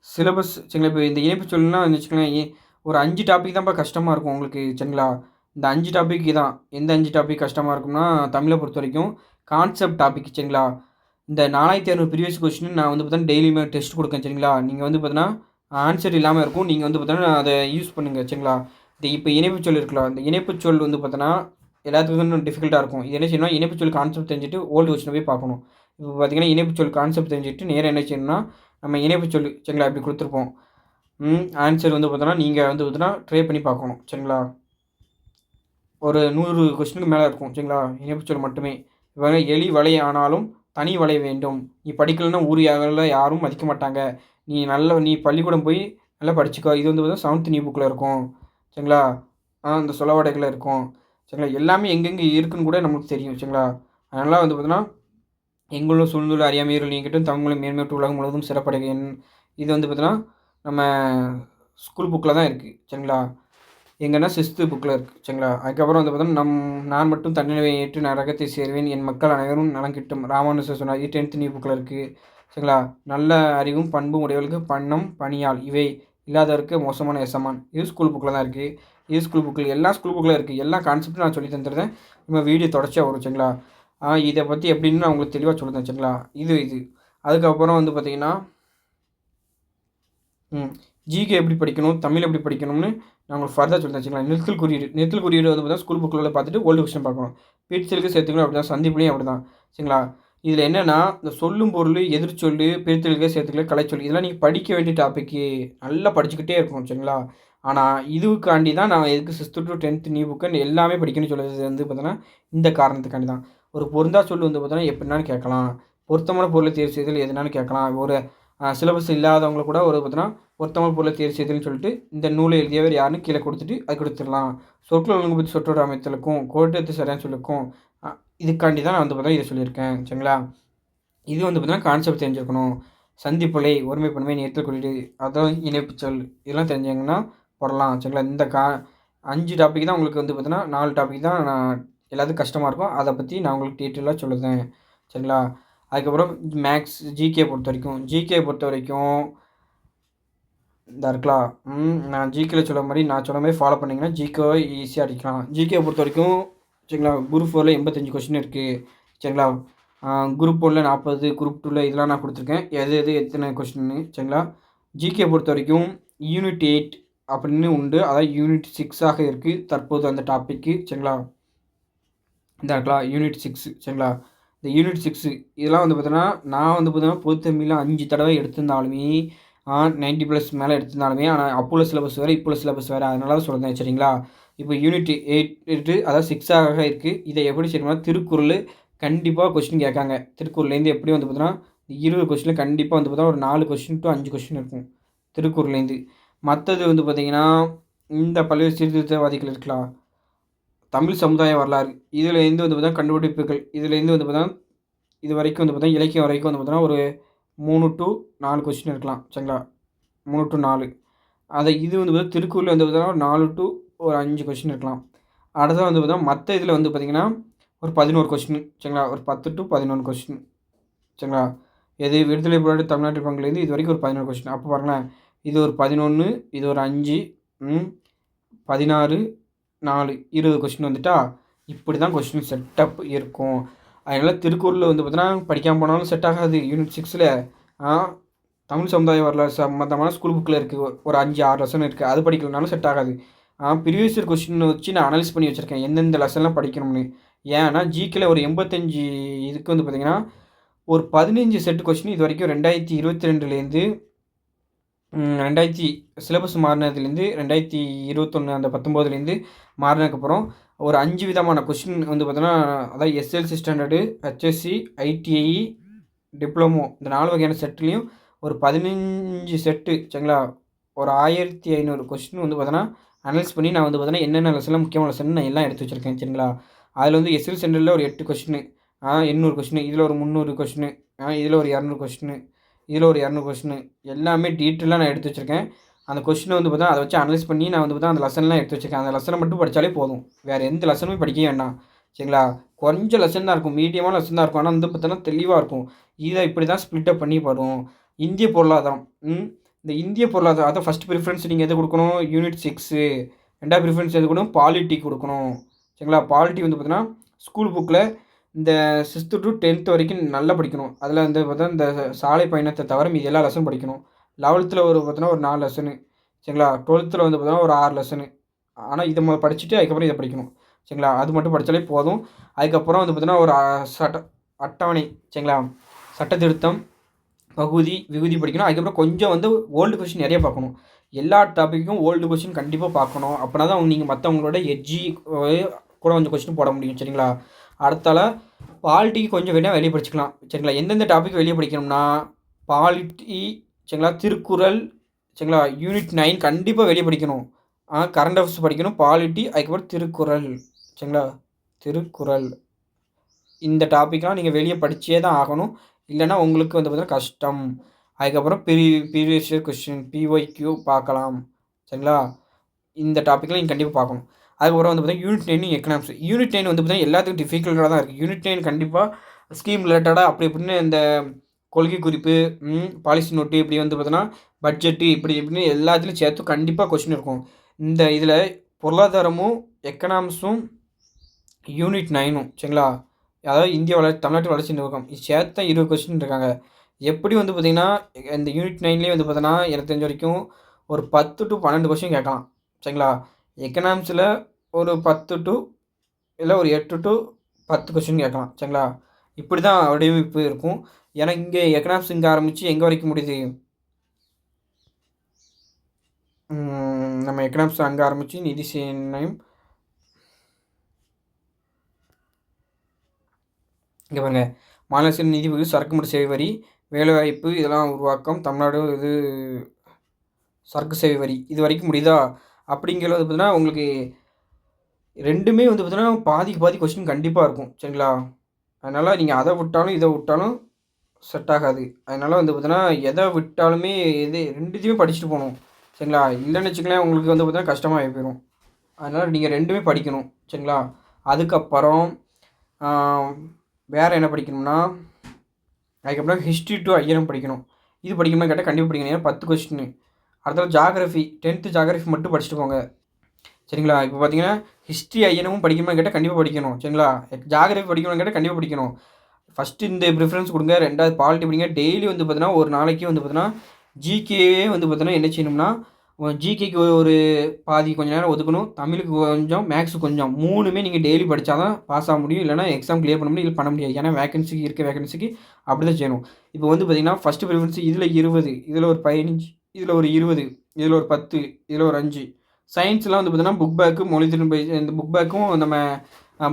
சிலபஸ் சரிங்களா, இப்போ இந்த இணைப்புச் சொல்லுலாம் வந்து வச்சுக்கோங்களேன், ஒரு 5 டாபிக் தான்ப்பா கஷ்டமா இருக்கும் உங்களுக்கு. சரிங்களா? இந்த 5 டாபிக் தான். எந்த 5 டாபிக் கஷ்டமா இருக்கும்னா, தமிழ பொறுத்தவரைக்கும் கான்செப்ட் டாபிக் சரிங்களா? இந்த 4600 ப்ரீவியஸ் கொஸ்டின் நான் வந்து பார்த்தீங்கன்னா, டெய்லியுமே டெஸ்ட் குடுக்கேன் சரிங்களா? நீங்க வந்து பார்த்தீங்கன்னா, ஆன்சர் இல்லாம இருக்கும். நீங்க வந்து பார்த்தீங்கன்னா, அத யூஸ் பண்ணுங்க சரிங்களா? இந்த இப்ப இணைப்புச் சொல் இருக்குல்ல, இந்த இணைப்புச் சொல் வந்து பார்த்தீங்கன்னா, எல்லாத்துக்கும் டிஃபிகல்ட்டா இருக்கும். இது என்ன செய்யணும்னா, இணைப்புச் சொல் கான்செப்ட் தெரிஞ்சுட்டு ஓல்டு கொஸ்டின போய் பார்க்கணும். இப்போ பார்த்தீங்கன்னா, இணைப்புச் சொல் கான்செப்ட் தெரிஞ்சுட்டு நேரா என்ன செய்யணும்னா, நம்ம இணைப்புச் சொல் சரிங்களா? இப்படி குடுத்துருப்போம். ஆன்சர் வந்து பார்த்தோன்னா, நீங்க வந்து பார்த்தீங்கன்னா, ட்ரை பண்ணி பார்க்கணும். சரிங்களா? ஒரு 100 கொஸ்டினுக்கு மேல இருக்கும். சரிங்களா? இணைப்புச்சொல் மட்டுமே. இவங்க எலி வலை ஆனாலும் தனி வலை வேண்டும். நீ படிக்கலன்னா ஊர் யாரும் மதிக்க மாட்டாங்க. நீ பள்ளிக்கூடம் போய் நல்லா படிச்சுக்கோ. இது வந்து பார்த்தீங்கன்னா 7த் நியூ புக்ல இருக்கும். சரிங்களா? இந்த சொலவடைகள்ல இருக்கும். சரிங்களா? எல்லாமே எங்கெங்க இருக்குன்னு கூட நமக்கு தெரியும். சரிங்களா? அதனால வந்து பார்த்தீங்கன்னா, "எங்குள்ள சூழ்ந்துள்ள அறியாமையர்கள் நீங்கட்டும் தமிழ்மொழி மேன்மேட்டு உலகம் முழுவதும் சிறப்படைய" இது வந்து பார்த்தீங்கன்னா, நம்ம ஸ்கூல் புக்ல தான் இருக்கு. சரிங்களா? எங்கன்னா 6த் புக்ல இருக்கு. சரிங்களா? அதுக்கப்புறம் வந்து பார்த்தோம்னா, நான் மட்டும் தன்னிறைவை ஏற்று நரகத்தை சேர்வேன். என் மக்கள் அனைவரும் நலம் கிட்டும். ராமானுஜர் சொன்னார். இது 10த் நியூ புக்ல இருக்கு. சரிங்களா? நல்ல அறிவும் பண்பும் உடையவர்களுக்கு பன்னம் பணியாள். இவை இல்லாதவருக்கு மோசமான எசமான். இது ஸ்கூல் புக்ல தான் இருக்கு. இது ஸ்கூல் புக்ல எல்லா ஸ்கூல் புக்ல இருக்கு. எல்லா கான்செப்ட்டும் நான் சொல்லி தந்துருந்தேன். நம்ம வீடியோ தொடர்ச்சியா வரும். சரிங்களா? இத பத்தி எப்படின்னு நான் உங்களுக்கு தெளிவா சொல்லித்தரேன். சரிங்களா? இது. அதுக்கப்புறம் வந்து பார்த்தீங்கன்னா ஜிகே எப்படி படிக்கணும், தமிழ் எப்படி படிக்கணும்னு நான் உங்களுக்கு ஃபர்தராக சொல்லிட்டேன் சரிங்களா. நிறுத்தல் குறியீடு வந்து பார்த்தீங்கன்னா ஸ்கூல் புக்கில் பார்த்துட்டு ஓல்டு கொஸ்டின் பார்க்கணும். பிரித்தலுக்கு சேர்த்துக்கணும் அப்படி தான், சந்திப்புலையும் அப்படி தான் சரிங்களா. இதில் என்னென்னா இந்த சொல்லும் பொருள், எதிர்ச்சொல், பிரித்தலுக்கு சேர்த்துக்கல, கலைச்சொல் இதெல்லாம் நீங்கள் படிக்க வேண்டிய டாப்பிக்கு நல்லா படிச்சுக்கிட்டே இருக்கணும் சரிங்களா. ஆனால் இதுக்காண்டி தான் நான் எதுக்கு 6th to 10th new book எல்லாமே படிக்கணும்னு சொல்லுறது வந்து பார்த்தோன்னா இந்த காரணத்துக்காண்டி தான். ஒரு பொருந்தா சொல் வந்து பார்த்தோன்னா எப்படினாலும் கேட்கலாம். பொருத்தமான பொருளை தேர்வு செய்தல் எதுனாலும் கேட்கலாம். ஒரு சிலபஸ் இல்லாதவங்கள கூட ஒரு பார்த்தோன்னா பொருத்தமான பொருளை தேர்வு செய்தல்னு சொல்லிட்டு இந்த நூலை எழுதியவர் யாருன்னு கீழே கொடுத்துட்டு அது கொடுத்துடலாம். சொற்கள் ஒழுங்கு பற்றி சொற்றொடர் அமைத்தலுக்கும் கோட்டத்து சரியான சொல்லுக்கும் இதுக்காண்டி தான் நான் வந்து பார்த்தா இதை சொல்லியிருக்கேன் சரிங்களா. இது வந்து பார்த்தீங்கன்னா கான்செப்ட் தெரிஞ்சிருக்கணும். சந்திப்புலை, ஒருமைப்பன்மை, நேர்த்தல் குறியீடு, அதான் இணைப்புச்சொல் இதெல்லாம் தெரிஞ்சாங்கன்னா போடலாம் சரிங்களா. இந்த 5 டாபிக் தான் உங்களுக்கு வந்து பார்த்தீங்கன்னா 4 டாபிக் தான் நான் எல்லாத்துக்கும் கஷ்டமாக இருக்கும். அதை பற்றி நான் உங்களுக்கு டீட்டெயிலாக சொல்லுதேன் சரிங்களா. அதுக்கப்புறம் மேக்ஸ், ஜிகே பொறுத்த வரைக்கும் இந்த இருக்கலாம். நான் ஜிகேல சொல்ல மாதிரி நான் சொன்ன மாதிரி ஃபாலோ பண்ணிங்கன்னா ஜிகேவை ஈஸியாக அடிக்கலாம். ஜிகே பொறுத்த வரைக்கும் சரிங்களா, குரூப் 4ல் 85 கொஸ்டின் இருக்குது சரிங்களா. குரூப் 1ல் 40, குரூப் 2ல் இதெல்லாம் நான் கொடுத்துருக்கேன். எது எத்தனை கொஸ்டின்னு சரிங்களா. ஜிகே பொறுத்த வரைக்கும் யூனிட் 8 அப்படின்னு உண்டு, அதாவது யூனிட் 6ஆக இருக்குது தற்போது அந்த டாப்பிக்கு சரிங்களா. இந்த இருக்கலாம் யூனிட் 6 சரிங்களா. இந்த யூனிட் 6 இதெல்லாம் வந்து பார்த்தோன்னா நான் வந்து பார்த்தீங்கன்னா பொது தமிழில் 5 தடவை எடுத்திருந்தாலுமே 90+ மேலே எடுத்திருந்தாலுமே, ஆனால் அப்போ உள்ள சிலபஸ் வேறு இப்போ உள்ள சிலபஸ் வேறு, அதனால தான் சொல்கிறேன் சரிங்களா. இப்போ யூனிட் 8 அதாவது 6ஆக இருக்குது. இதை எப்படி செய்யணும்னா திருக்குறள் கண்டிப்பாக கொஸ்டின் கேட்காங்க. திருக்குறள்லேருந்து எப்படி வந்து பார்த்தோன்னா 20 கொஸ்டினில் கண்டிப்பாக வந்து பார்த்தா ஒரு 4 கொஸ்டின் to 5 கொஸ்டின் இருக்கும் திருக்குறள்லேருந்து. மற்றது வந்து பார்த்திங்கன்னா இந்த பல்வேறு சீர்திருத்தவாதிகள் இருக்கலாம், தமிழ் சமுதாய வரலாறு இதுலேருந்து வந்து பார்த்தா கண்டுபிடிப்புகள் இதுலேருந்து வந்து பார்த்தா இது வரைக்கும் வந்து பார்த்தா இலக்கியம் வரைக்கும் வந்து பார்த்தோன்னா ஒரு 3 to 4 கொஸ்டின் இருக்கலாம் சரிங்களா. 3 to 4 அதை இது வந்து பார்த்தா திருக்குறளில் வந்து பார்த்தோன்னா ஒரு 4 to ஒரு 5 கொஸ்டின் இருக்கலாம். அடுத்தது வந்து பார்த்தா மற்ற இதில் வந்து பார்த்திங்கன்னா ஒரு 11 கொஸ்டின் சரிங்களா. ஒரு 10 to 11 கொஸ்டின் சரிங்களா. எது விடுதலை போராட்ட தமிழ்நாட்டு பங்குலேருந்து இது வரைக்கும் ஒரு 11 கொஸ்டின். அப்போ பாருங்களேன், இது ஒரு 11, இது ஒரு 5, 16, 4 20 கொஸ்டின் வந்துட்டா இப்படி தான் கொஸ்டின் செட்டப் இருக்கும். அதனால் திருக்குறளில் வந்து பார்த்தோன்னா படிக்காமல் போனாலும் செட் ஆகாது. யூனிட் 6ல் தமிழ் சமுதாய வரலாறு சம்மந்தமான ஸ்கூல் புக்கில் இருக்குது ஒரு 5-6 லெசன் இருக்குது, அது படிக்கலனாலும் செட் ஆகாது. ப்ரீவியஸ் இயர் கொஸ்டின் வச்சு நான் அனலைஸ் பண்ணி வச்சுருக்கேன் எந்தெந்த லெசன்லாம் படிக்கணும்னு. ஏன்னா ஜிகேல ஒரு 85 இதுக்கு வந்து பார்த்திங்கன்னா ஒரு 15 செட் கொஸ்டின் இது வரைக்கும் 2022லேருந்து 2000 சிலபஸ் மாறினதுலேருந்து 2021 அந்த 19லேருந்து மாறினதுக்கப்புறம் ஒரு 5 விதமான கொஸ்டின் வந்து பார்த்தோன்னா, அதாவது SLC standard, HSC, ITI, diploma இந்த 4 வகையான செட்லேயும் ஒரு 15 செட்டு சரிங்களா. ஒரு 1500 கொஸ்டின் வந்து பார்த்தோன்னா அனலைஸ் பண்ணி நான் வந்து பார்த்தோன்னா என்னென்ன லெசன்லாம் முக்கியமான லெசன் நான் எல்லாம் எடுத்து வச்சுருக்கேன் சரிங்களா. அதில் வந்து எஸ்எல் ஸ்டாண்டர்டில் ஒரு 8 கொஸ்டின், 800 கொஸ்டின், இதில் ஒரு 300 கொஸ்டின், இதில் ஒரு 200 கொஸ்டின், இதில் ஒரு 200 கொஸ்டின் எல்லாமே டீட்டெயிலாக நான் எடுத்து வச்சுருக்கேன். அந்த கொஸ்டினை வந்து பார்த்தா அதை வச்சு அனலைஸ் பண்ணி நான் வந்து பார்த்தா அந்த லெசன்லாம் எடுத்து வச்சுருக்கேன். அந்த லெசனை மட்டும் படித்தாலே போதும், வேறு எந்த லெசனுமே படிக்கவே வேண்டாம் சரிங்களா. கொஞ்சம் லெசன் தான் இருக்கும், மீடியமான லெசன் தான் இருக்கும், ஆனால் வந்து பார்த்தோன்னா தெளிவாக இருக்கும். இதை இப்படி தான் ஸ்ப்ளிட்டப் பண்ணி வரும். இந்திய பொருளாதாரம், இந்த இந்திய பொருளாதாரம் அதை ஃபஸ்ட் ப்ரிஃபரன்ஸ் நீங்கள் எது கொடுக்கணும், யூனிட் 6. 2வது ப்ரிஃபரன்ஸ் எது கொடுக்கணும், பாலிட்டி கொடுக்கணும் சரிங்களா. பாலிட்டி வந்து பார்த்தோன்னா ஸ்கூல் புக்கில் இந்த 6th to 10th வரைக்கும் நல்லா படிக்கணும். அதில் வந்து பார்த்தா இந்த சாலை பயணத்தை தவிர மீதி எல்லா லெசனும் படிக்கணும். 11th ஒரு பார்த்தோன்னா ஒரு 4 லெசனு சரிங்களா. 12th வந்து பார்த்தோன்னா ஒரு 6 லெசனு. ஆனால் இதை படிச்சுட்டு அதுக்கப்புறம் இதை படிக்கணும் சரிங்களா. அது மட்டும் படித்தாலே போதும். அதுக்கப்புறம் வந்து பார்த்தோன்னா ஒரு அட்டவணை சரிங்களா, சட்ட திருத்தம், பகுதி, விகுதி படிக்கணும். அதுக்கப்புறம் கொஞ்சம் வந்து ஓல்டு கொஸ்டின் நிறைய பார்க்கணும். எல்லா டாப்பிக்கும் ஓல்டு கொஸ்டின் கண்டிப்பாக பார்க்கணும். அப்படின்னா தான் நீங்கள் மற்றவங்களோட எட்ஜி கூட கொஞ்சம் கொஸ்டின் போட முடியும் சரிங்களா. அடுத்தால பாலிட்டிக்கு கொஞ்சம் வேணால் வெளியே படிச்சுக்கலாம் சரிங்களா. எந்தெந்த டாபிக் வெளியே படிக்கணும்னா பாலிட்டி சரிங்களா, திருக்குறள் சரிங்களா, யூனிட் 9 கண்டிப்பாக வெளியே படிக்கணும். கரண்ட் அஃபேர்ஸ் படிக்கணும், பாலிட்டி, அதுக்கப்புறம் திருக்குறள் சரிங்களா. திருக்குறள் இந்த டாப்பிக்லாம் நீங்கள் வெளியே படித்தே தான் ஆகணும், இல்லைன்னா உங்களுக்கு வந்து பார்த்தீங்கன்னா கஷ்டம். அதுக்கப்புறம் ப்ரீவியஸ் இயர் கொஸ்டின் பிஒய்க்யூ பார்க்கலாம் சரிங்களா. இந்த டாப்பிக்லாம் நீங்கள் கண்டிப்பாக பார்க்கணும். அதுக்கப்புறம் வந்து பார்த்தீங்கன்னா யூனிட் 9 எக்கனாமிக்ஸ். யூனிட் 9 வந்து பார்த்தீங்கன்னா எல்லாத்துக்கும் டிஃபிகல்ட்டாக தான் இருக்குது. யூனிட் 9 கண்டிப்பாக ஸ்கீம் ரிலேட்டடாக அப்படி இப்படின்னு இந்த கொள்கை குறிப்பு, பாலிசி நோட்டு, இப்படி வந்து பார்த்தோன்னா பட்ஜெட்டு, இப்படி இப்படின்னு எல்லாத்துலேயும் சேர்த்து கண்டிப்பாக கொஸ்டின் இருக்கும். இந்த இதில் பொருளாதாரமும் எக்கனாமிக்ஸும் யூனிட் 9ம் சரிங்களா, அதாவது இந்திய வளர்ச்சி தமிழ்நாட்டு வளர்ச்சி நிர்வாகம் இது சேர்த்து 20 கொஸ்டின் இருக்காங்க. எப்படி வந்து பார்த்திங்கன்னா, இந்த யூனிட் 9லேயே வந்து பார்த்தோன்னா, எனக்கு தெரிஞ்ச வரைக்கும் ஒரு 10 to 12 கொஸ்டின் கேட்கலாம். சரிங்களா? எக்கனாமிக்ஸில ஒரு 10 to இல்ல ஒரு 8 to 10 கொஸ்டின் கேட்கலாம். சரிங்களா? இப்படி தான் வடிவமைப்பு இருக்கும். ஏன்னா, இங்கே எக்கனாமிக்ஸ் இங்கே ஆரம்பிச்சு எங்கே வரைக்கும் முடியுது? நம்ம எக்கனாமிக்ஸ் அங்கே ஆரம்பிச்சு நிதி சேனையும் இங்கே பாருங்க, மாநில அரசின் நிதி வரி, சரக்கு மற்றும் சேவை வரி, வேலைவாய்ப்பு இதெல்லாம் உருவாக்கம், தமிழ்நாடு இது சரக்கு சேவை வரி இது வரைக்கும் முடியுதா? அப்படிங்கிறது பார்த்தீங்கன்னா, உங்களுக்கு 2மே வந்து பார்த்தீங்கன்னா, பாதிக்கு பாதி கொஸ்டின் கண்டிப்பாக இருக்கும். சரிங்களா? அதனால் நீங்கள் அதை விட்டாலும், இதை விட்டாலும் செட் ஆகாது. அதனால் வந்து பார்த்தீங்கன்னா, எதை விட்டாலுமே 2த்தையுமே படிச்சுட்டு போகணும். சரிங்களா? இல்லைன்னு வச்சுக்கங்களேன், உங்களுக்கு வந்து பார்த்தீங்கன்னா கஷ்டமாகி போயிடும். அதனால் நீங்கள் 2மே படிக்கணும். சரிங்களா? அதுக்கப்புறம் வேறு என்ன படிக்கணும்னா, அதுக்கப்புறம் ஹிஸ்ட்ரி டு ஐஎன்எம் படிக்கணும். இது படிக்கணுமா கேட்டால் கண்டிப்பாக படிக்கணும். ஏன்னா 10 கொஸ்டின். அடுத்தது ஜாகிரஃபி 10th ஜாகிரஃபி மட்டும் படிச்சுட்டு போங்க. சரிங்களா? இப்போ பார்த்தீங்கன்னா, ஹிஸ்ட்ரி ஐஎன்எம்மும் படிக்கணுமா கேட்டால் கண்டிப்பாக படிக்கணும். சரிங்களா? ஜாகிரஃபி படிக்கணும்னு கேட்டால் கண்டிப்பாக படிக்கணும். ஃபஸ்ட்டு இந்த ப்ரிஃபரன்ஸ் கொடுங்க. 2வது பாலிட்டி படிங்க. டெய்லி வந்து பார்த்தீங்கன்னா, ஒரு நாளைக்கு வந்து பார்த்தீங்கன்னா, ஜிகேவே வந்து பார்த்தீங்கன்னா என்ன செய்யணும்னா, ஜிகேக்கு ஒரு பாதி கொஞ்சம் நேரம் ஒதுக்கணும். தமிழுக்கு கொஞ்சம், மேக்ஸுக்கு கொஞ்சம். 3மே நீங்கள் டெய்லி படித்தா தான் பாஸ் ஆக முடியும். இல்லைனா எக்ஸாம் கிளியர் பண்ண முடியும். இல்லை பண்ண முடியாது. ஏன்னா வேகன்சிக்கு அப்படி தான் செய்யணும். இப்போ வந்து பார்த்தீங்கன்னா, ஃபஸ்ட்டு ப்ரிஃபரன்ஸ் இதில் 20, இதில் ஒரு 15, இதில் ஒரு 20, இதில் ஒரு 10, இதில் ஒரு 5. சயின்ஸ்லாம் வந்து பார்த்தீங்கன்னா, புக் பேக்கு, மொழித்திறன் பயிற்சி இந்த புக் பேக்கும் நம்ம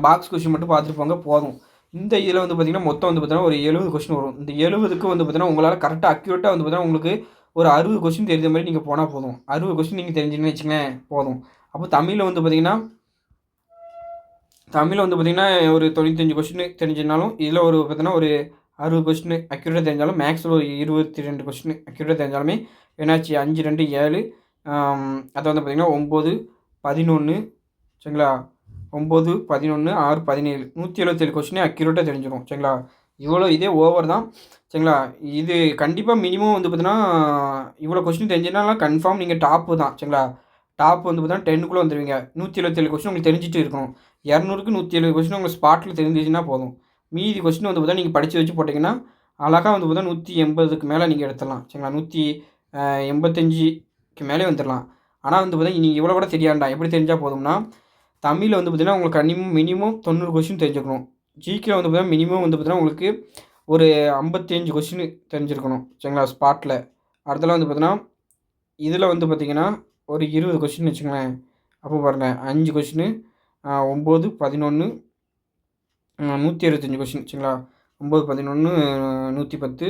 பாக்ஸ் கொஸ்டின் மட்டும் பார்த்துட்டு போங்க போதும். இந்த இதில் வந்து பார்த்திங்கன்னா, மொத்தம் வந்து பார்த்தீங்கன்னா ஒரு 70 கொஸ்டின் வரும். இந்த 70க்கு வந்து பார்த்தீங்கன்னா, உங்களால் கரெக்டாக அக்யூரேட்டாக வந்து பார்த்தீங்கன்னா, உங்களுக்கு ஒரு 60 கொஸ்டின் தெரிஞ்ச மாதிரி நீங்கள் போனால் போதும். 60 கொஸ்டின் நீங்கள் தெரிஞ்சுன்னு வச்சுங்களேன் போதும். அப்போ தமிழில் வந்து பார்த்திங்கன்னா, ஒரு 95 கொஸ்டின் தெரிஞ்சினாலும், இதில் ஒரு பார்த்தீங்கன்னா ஒரு 60 கொஸ்டின் அக்யூரேட்டாக தெரிஞ்சாலும், மேக்ஸில் ஒரு 22 கொஸ்டின் அக்யூரேட்டாக தெரிஞ்சாலுமே என்னாச்சு 5, 2, 7 அதை வந்து பார்த்திங்கன்னா 9, 11 சரிங்களா? 9, 11, 6, 17 177 கொஸ்டினே அக்யூரேட்டாக தெரிஞ்சிடும். சரிங்களா? இவ்வளோ இதே ஓவர் தான். சரிங்களா? இது கண்டிப்பாக மினிமம் வந்து பார்த்தீங்கன்னா, இவ்வளோ கொஸ்டின் தெரிஞ்சுனாலும் கன்ஃபார்ம் நீங்கள் டாப்பு தான். சரிங்களா? டாப் வந்து பார்த்தீங்கன்னா 10க்குள்ளே வந்துடுவீங்க. 177 கொஸ்டின் உங்களுக்கு தெரிஞ்சுட்டு இருக்கணும். 200க்கு 170 கொஸ்டின் உங்களுக்கு ஸ்பாட்டில் தெரிஞ்சிச்சுன்னா போதும். மீதி கொஸ்டின் வந்து பார்த்தீங்கன்னா, நீங்கள் படித்து வச்சு போட்டிங்கன்னா, அழகாக வந்து பார்த்தீங்கன்னா 180க்கு மேலே நீங்கள் எடுத்துடலாம். சரிங்களா? 185க்கு மேலே வந்துடலாம். ஆனால் வந்து பார்த்தீங்கன்னா, நீங்கள் இவ்வளோ கூட தெரியாண்டா. எப்படி தெரிஞ்சால் போதும்னா, தமிழில் வந்து பார்த்தீங்கன்னா, உங்களுக்கு மினிமம் 90 கொஸ்டின் தெரிஞ்சுக்கணும். ஜிகேல வந்து பார்த்தீங்கன்னா, மினிமம் வந்து பார்த்தீங்கன்னா, உங்களுக்கு ஒரு 55 கொஸ்டின் தெரிஞ்சிருக்கணும். சரிங்களா? ஸ்பாட்டில். அடுத்தலாம் வந்து பார்த்தீங்கன்னா, இதில் வந்து பார்த்தீங்கன்னா, ஒரு 20 கொஸ்டின் வச்சுக்கோங்களேன். அப்போ பாருங்கள் 5 கொஸ்டின் 9, 11 165 கொஸ்டின். சரிங்களா? 9, 11 110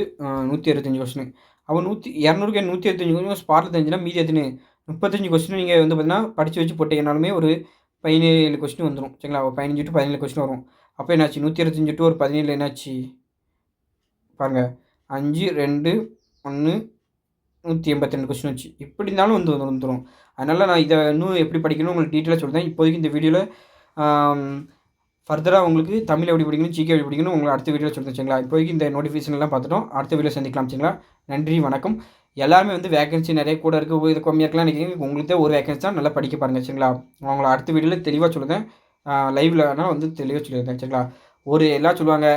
165 கொஸ்டின். அப்போ 200க்கு 165 கொஸ்டின் ஸ்பாட்டில் தெரிஞ்சுன்னா மீதி எத்தனை 35 கொஸ்டின் நீங்கள் வந்து பார்த்தீங்கன்னா, படித்து வச்சு போட்டிங்கனாலுமே ஒரு 17 கொஸ்டின் வந்துடும். சரிங்களா? ஒரு 15 to 17 கொஸ்டின் வரும். அப்போ என்னாச்சு 125 to ஒரு 17 என்னாச்சு பாருங்கள் 5, 2, 1 182 கொஸ்டின் வச்சு எப்படி இருந்தாலும் வந்துடும். அதனால் நான் இதை இன்னும் எப்படி படிக்கணும் உங்களுக்கு டீட்டெயிலாக சொல்கிறேன். இப்போதைக்கு இந்த வீடியோவில் ஃபர்தராக உங்களுக்கு தமிழ் எப்படி படிக்கணும், ஜிகே எப்படி படிக்கணும் உங்களை அடுத்த வீடியோவில் சொல்கிறேன். சரிங்களா? இப்போதைக்கு இந்த நோட்டிஃபிகேஷன்லாம் பார்த்துட்டோம். அடுத்த வீடியோ சந்திக்கலாம். சரிங்களா? நன்றி, வணக்கம். எல்லாருமே வந்து வேகன்சி நிறைய கூட இருக்குது, இது கம்மியாக இருக்கலாம் நினைக்கிறீங்க. உங்களுக்கு ஒரு வேகன்சி தான் நல்லா படிக்க பாருங்கள். சரிங்களா? உங்களை அடுத்த வீடியோவில் தெளிவாக சொல்லுறேன். லைவில் ஆனால் வந்து தெளிவாக சொல்லியிருந்தேன். சரிங்களா? எல்லாம் சொல்லுவாங்க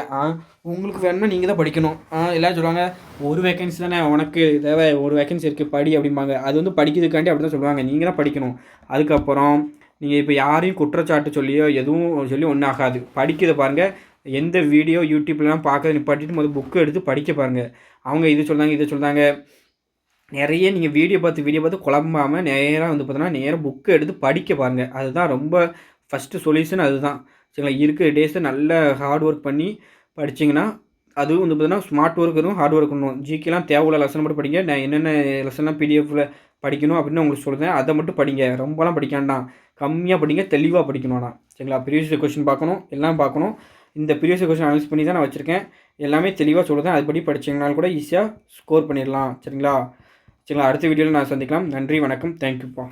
உங்களுக்கு வேணும்னா நீங்கள் தான் படிக்கணும். எல்லாம் சொல்லுவாங்க ஒரு வேகன்சி தானே உனக்கு தேவை, ஒரு வேகன்சி இருக்குது படி அப்படிம்பாங்க. அது வந்து படிக்கிறதுக்காண்டி அப்படி தான் சொல்லுவாங்க. நீங்கள் தான் படிக்கணும். அதுக்கப்புறம் நீங்கள் இப்போ யாரையும் குற்றச்சாட்டு சொல்லியோ எதுவும் சொல்லி ஒன்றும் ஆகாது. படிக்கிறத பாருங்கள். எந்த வீடியோ யூடியூப்லாம் பார்க்கறது நிப்பாட்டிட்டு முதல் புக்கு எடுத்து படிக்க பாருங்கள். அவங்க இதை சொல்கிறாங்க நிறைய நீங்கள் வீடியோ பார்த்து குழம்பாமல் நேராக வந்து பார்த்தோன்னா நேராக புக்கு எடுத்து படிக்க பாருங்கள். அதுதான் ரொம்ப ஃபஸ்ட்டு சொல்யூஷன் அதுதான். சரிங்களா? இருக்கிற டேஸை நல்ல ஹார்ட் ஒர்க் பண்ணி படிச்சிங்கன்னா அதுவும் வந்து பார்த்தீங்கன்னா ஸ்மார்ட் ஒர்க் வரும், ஹார்ட் ஒர்க் பண்ணணும். ஜிகேலாம் தேவையில்ல லெசன் மட்டும் படிங்க. நான் என்னென்ன லெசன்லாம் பிடிஎஃப்பில் படிக்கணும் அப்படின்னு உங்களுக்கு சொல்கிறேன். அதை மட்டும் படிங்க. ரொம்பலாம் படிக்காண்டாம், கம்மியாக படிங்க, தெளிவாக படிக்கணும். நான் சரிங்களா? ப்ரீவியஸ் கொஸ்டின் பார்க்கணும், எல்லாம் பார்க்கணும். இந்த ப்ரீவியஸ் கொஸ்டின் அனலைஸ் பண்ணி தான் நான் வச்சுருக்கேன். எல்லாமே தெளிவாக சொல்கிறேன். அதுபடி படிச்சிங்கனாலும் கூட ஈஸியாக ஸ்கோர் பண்ணிடலாம். சரிங்களா? அடுத்த வீடியோவில் நான் சந்திக்கலாம். நன்றி, வணக்கம். தேங்க்யூப்பா.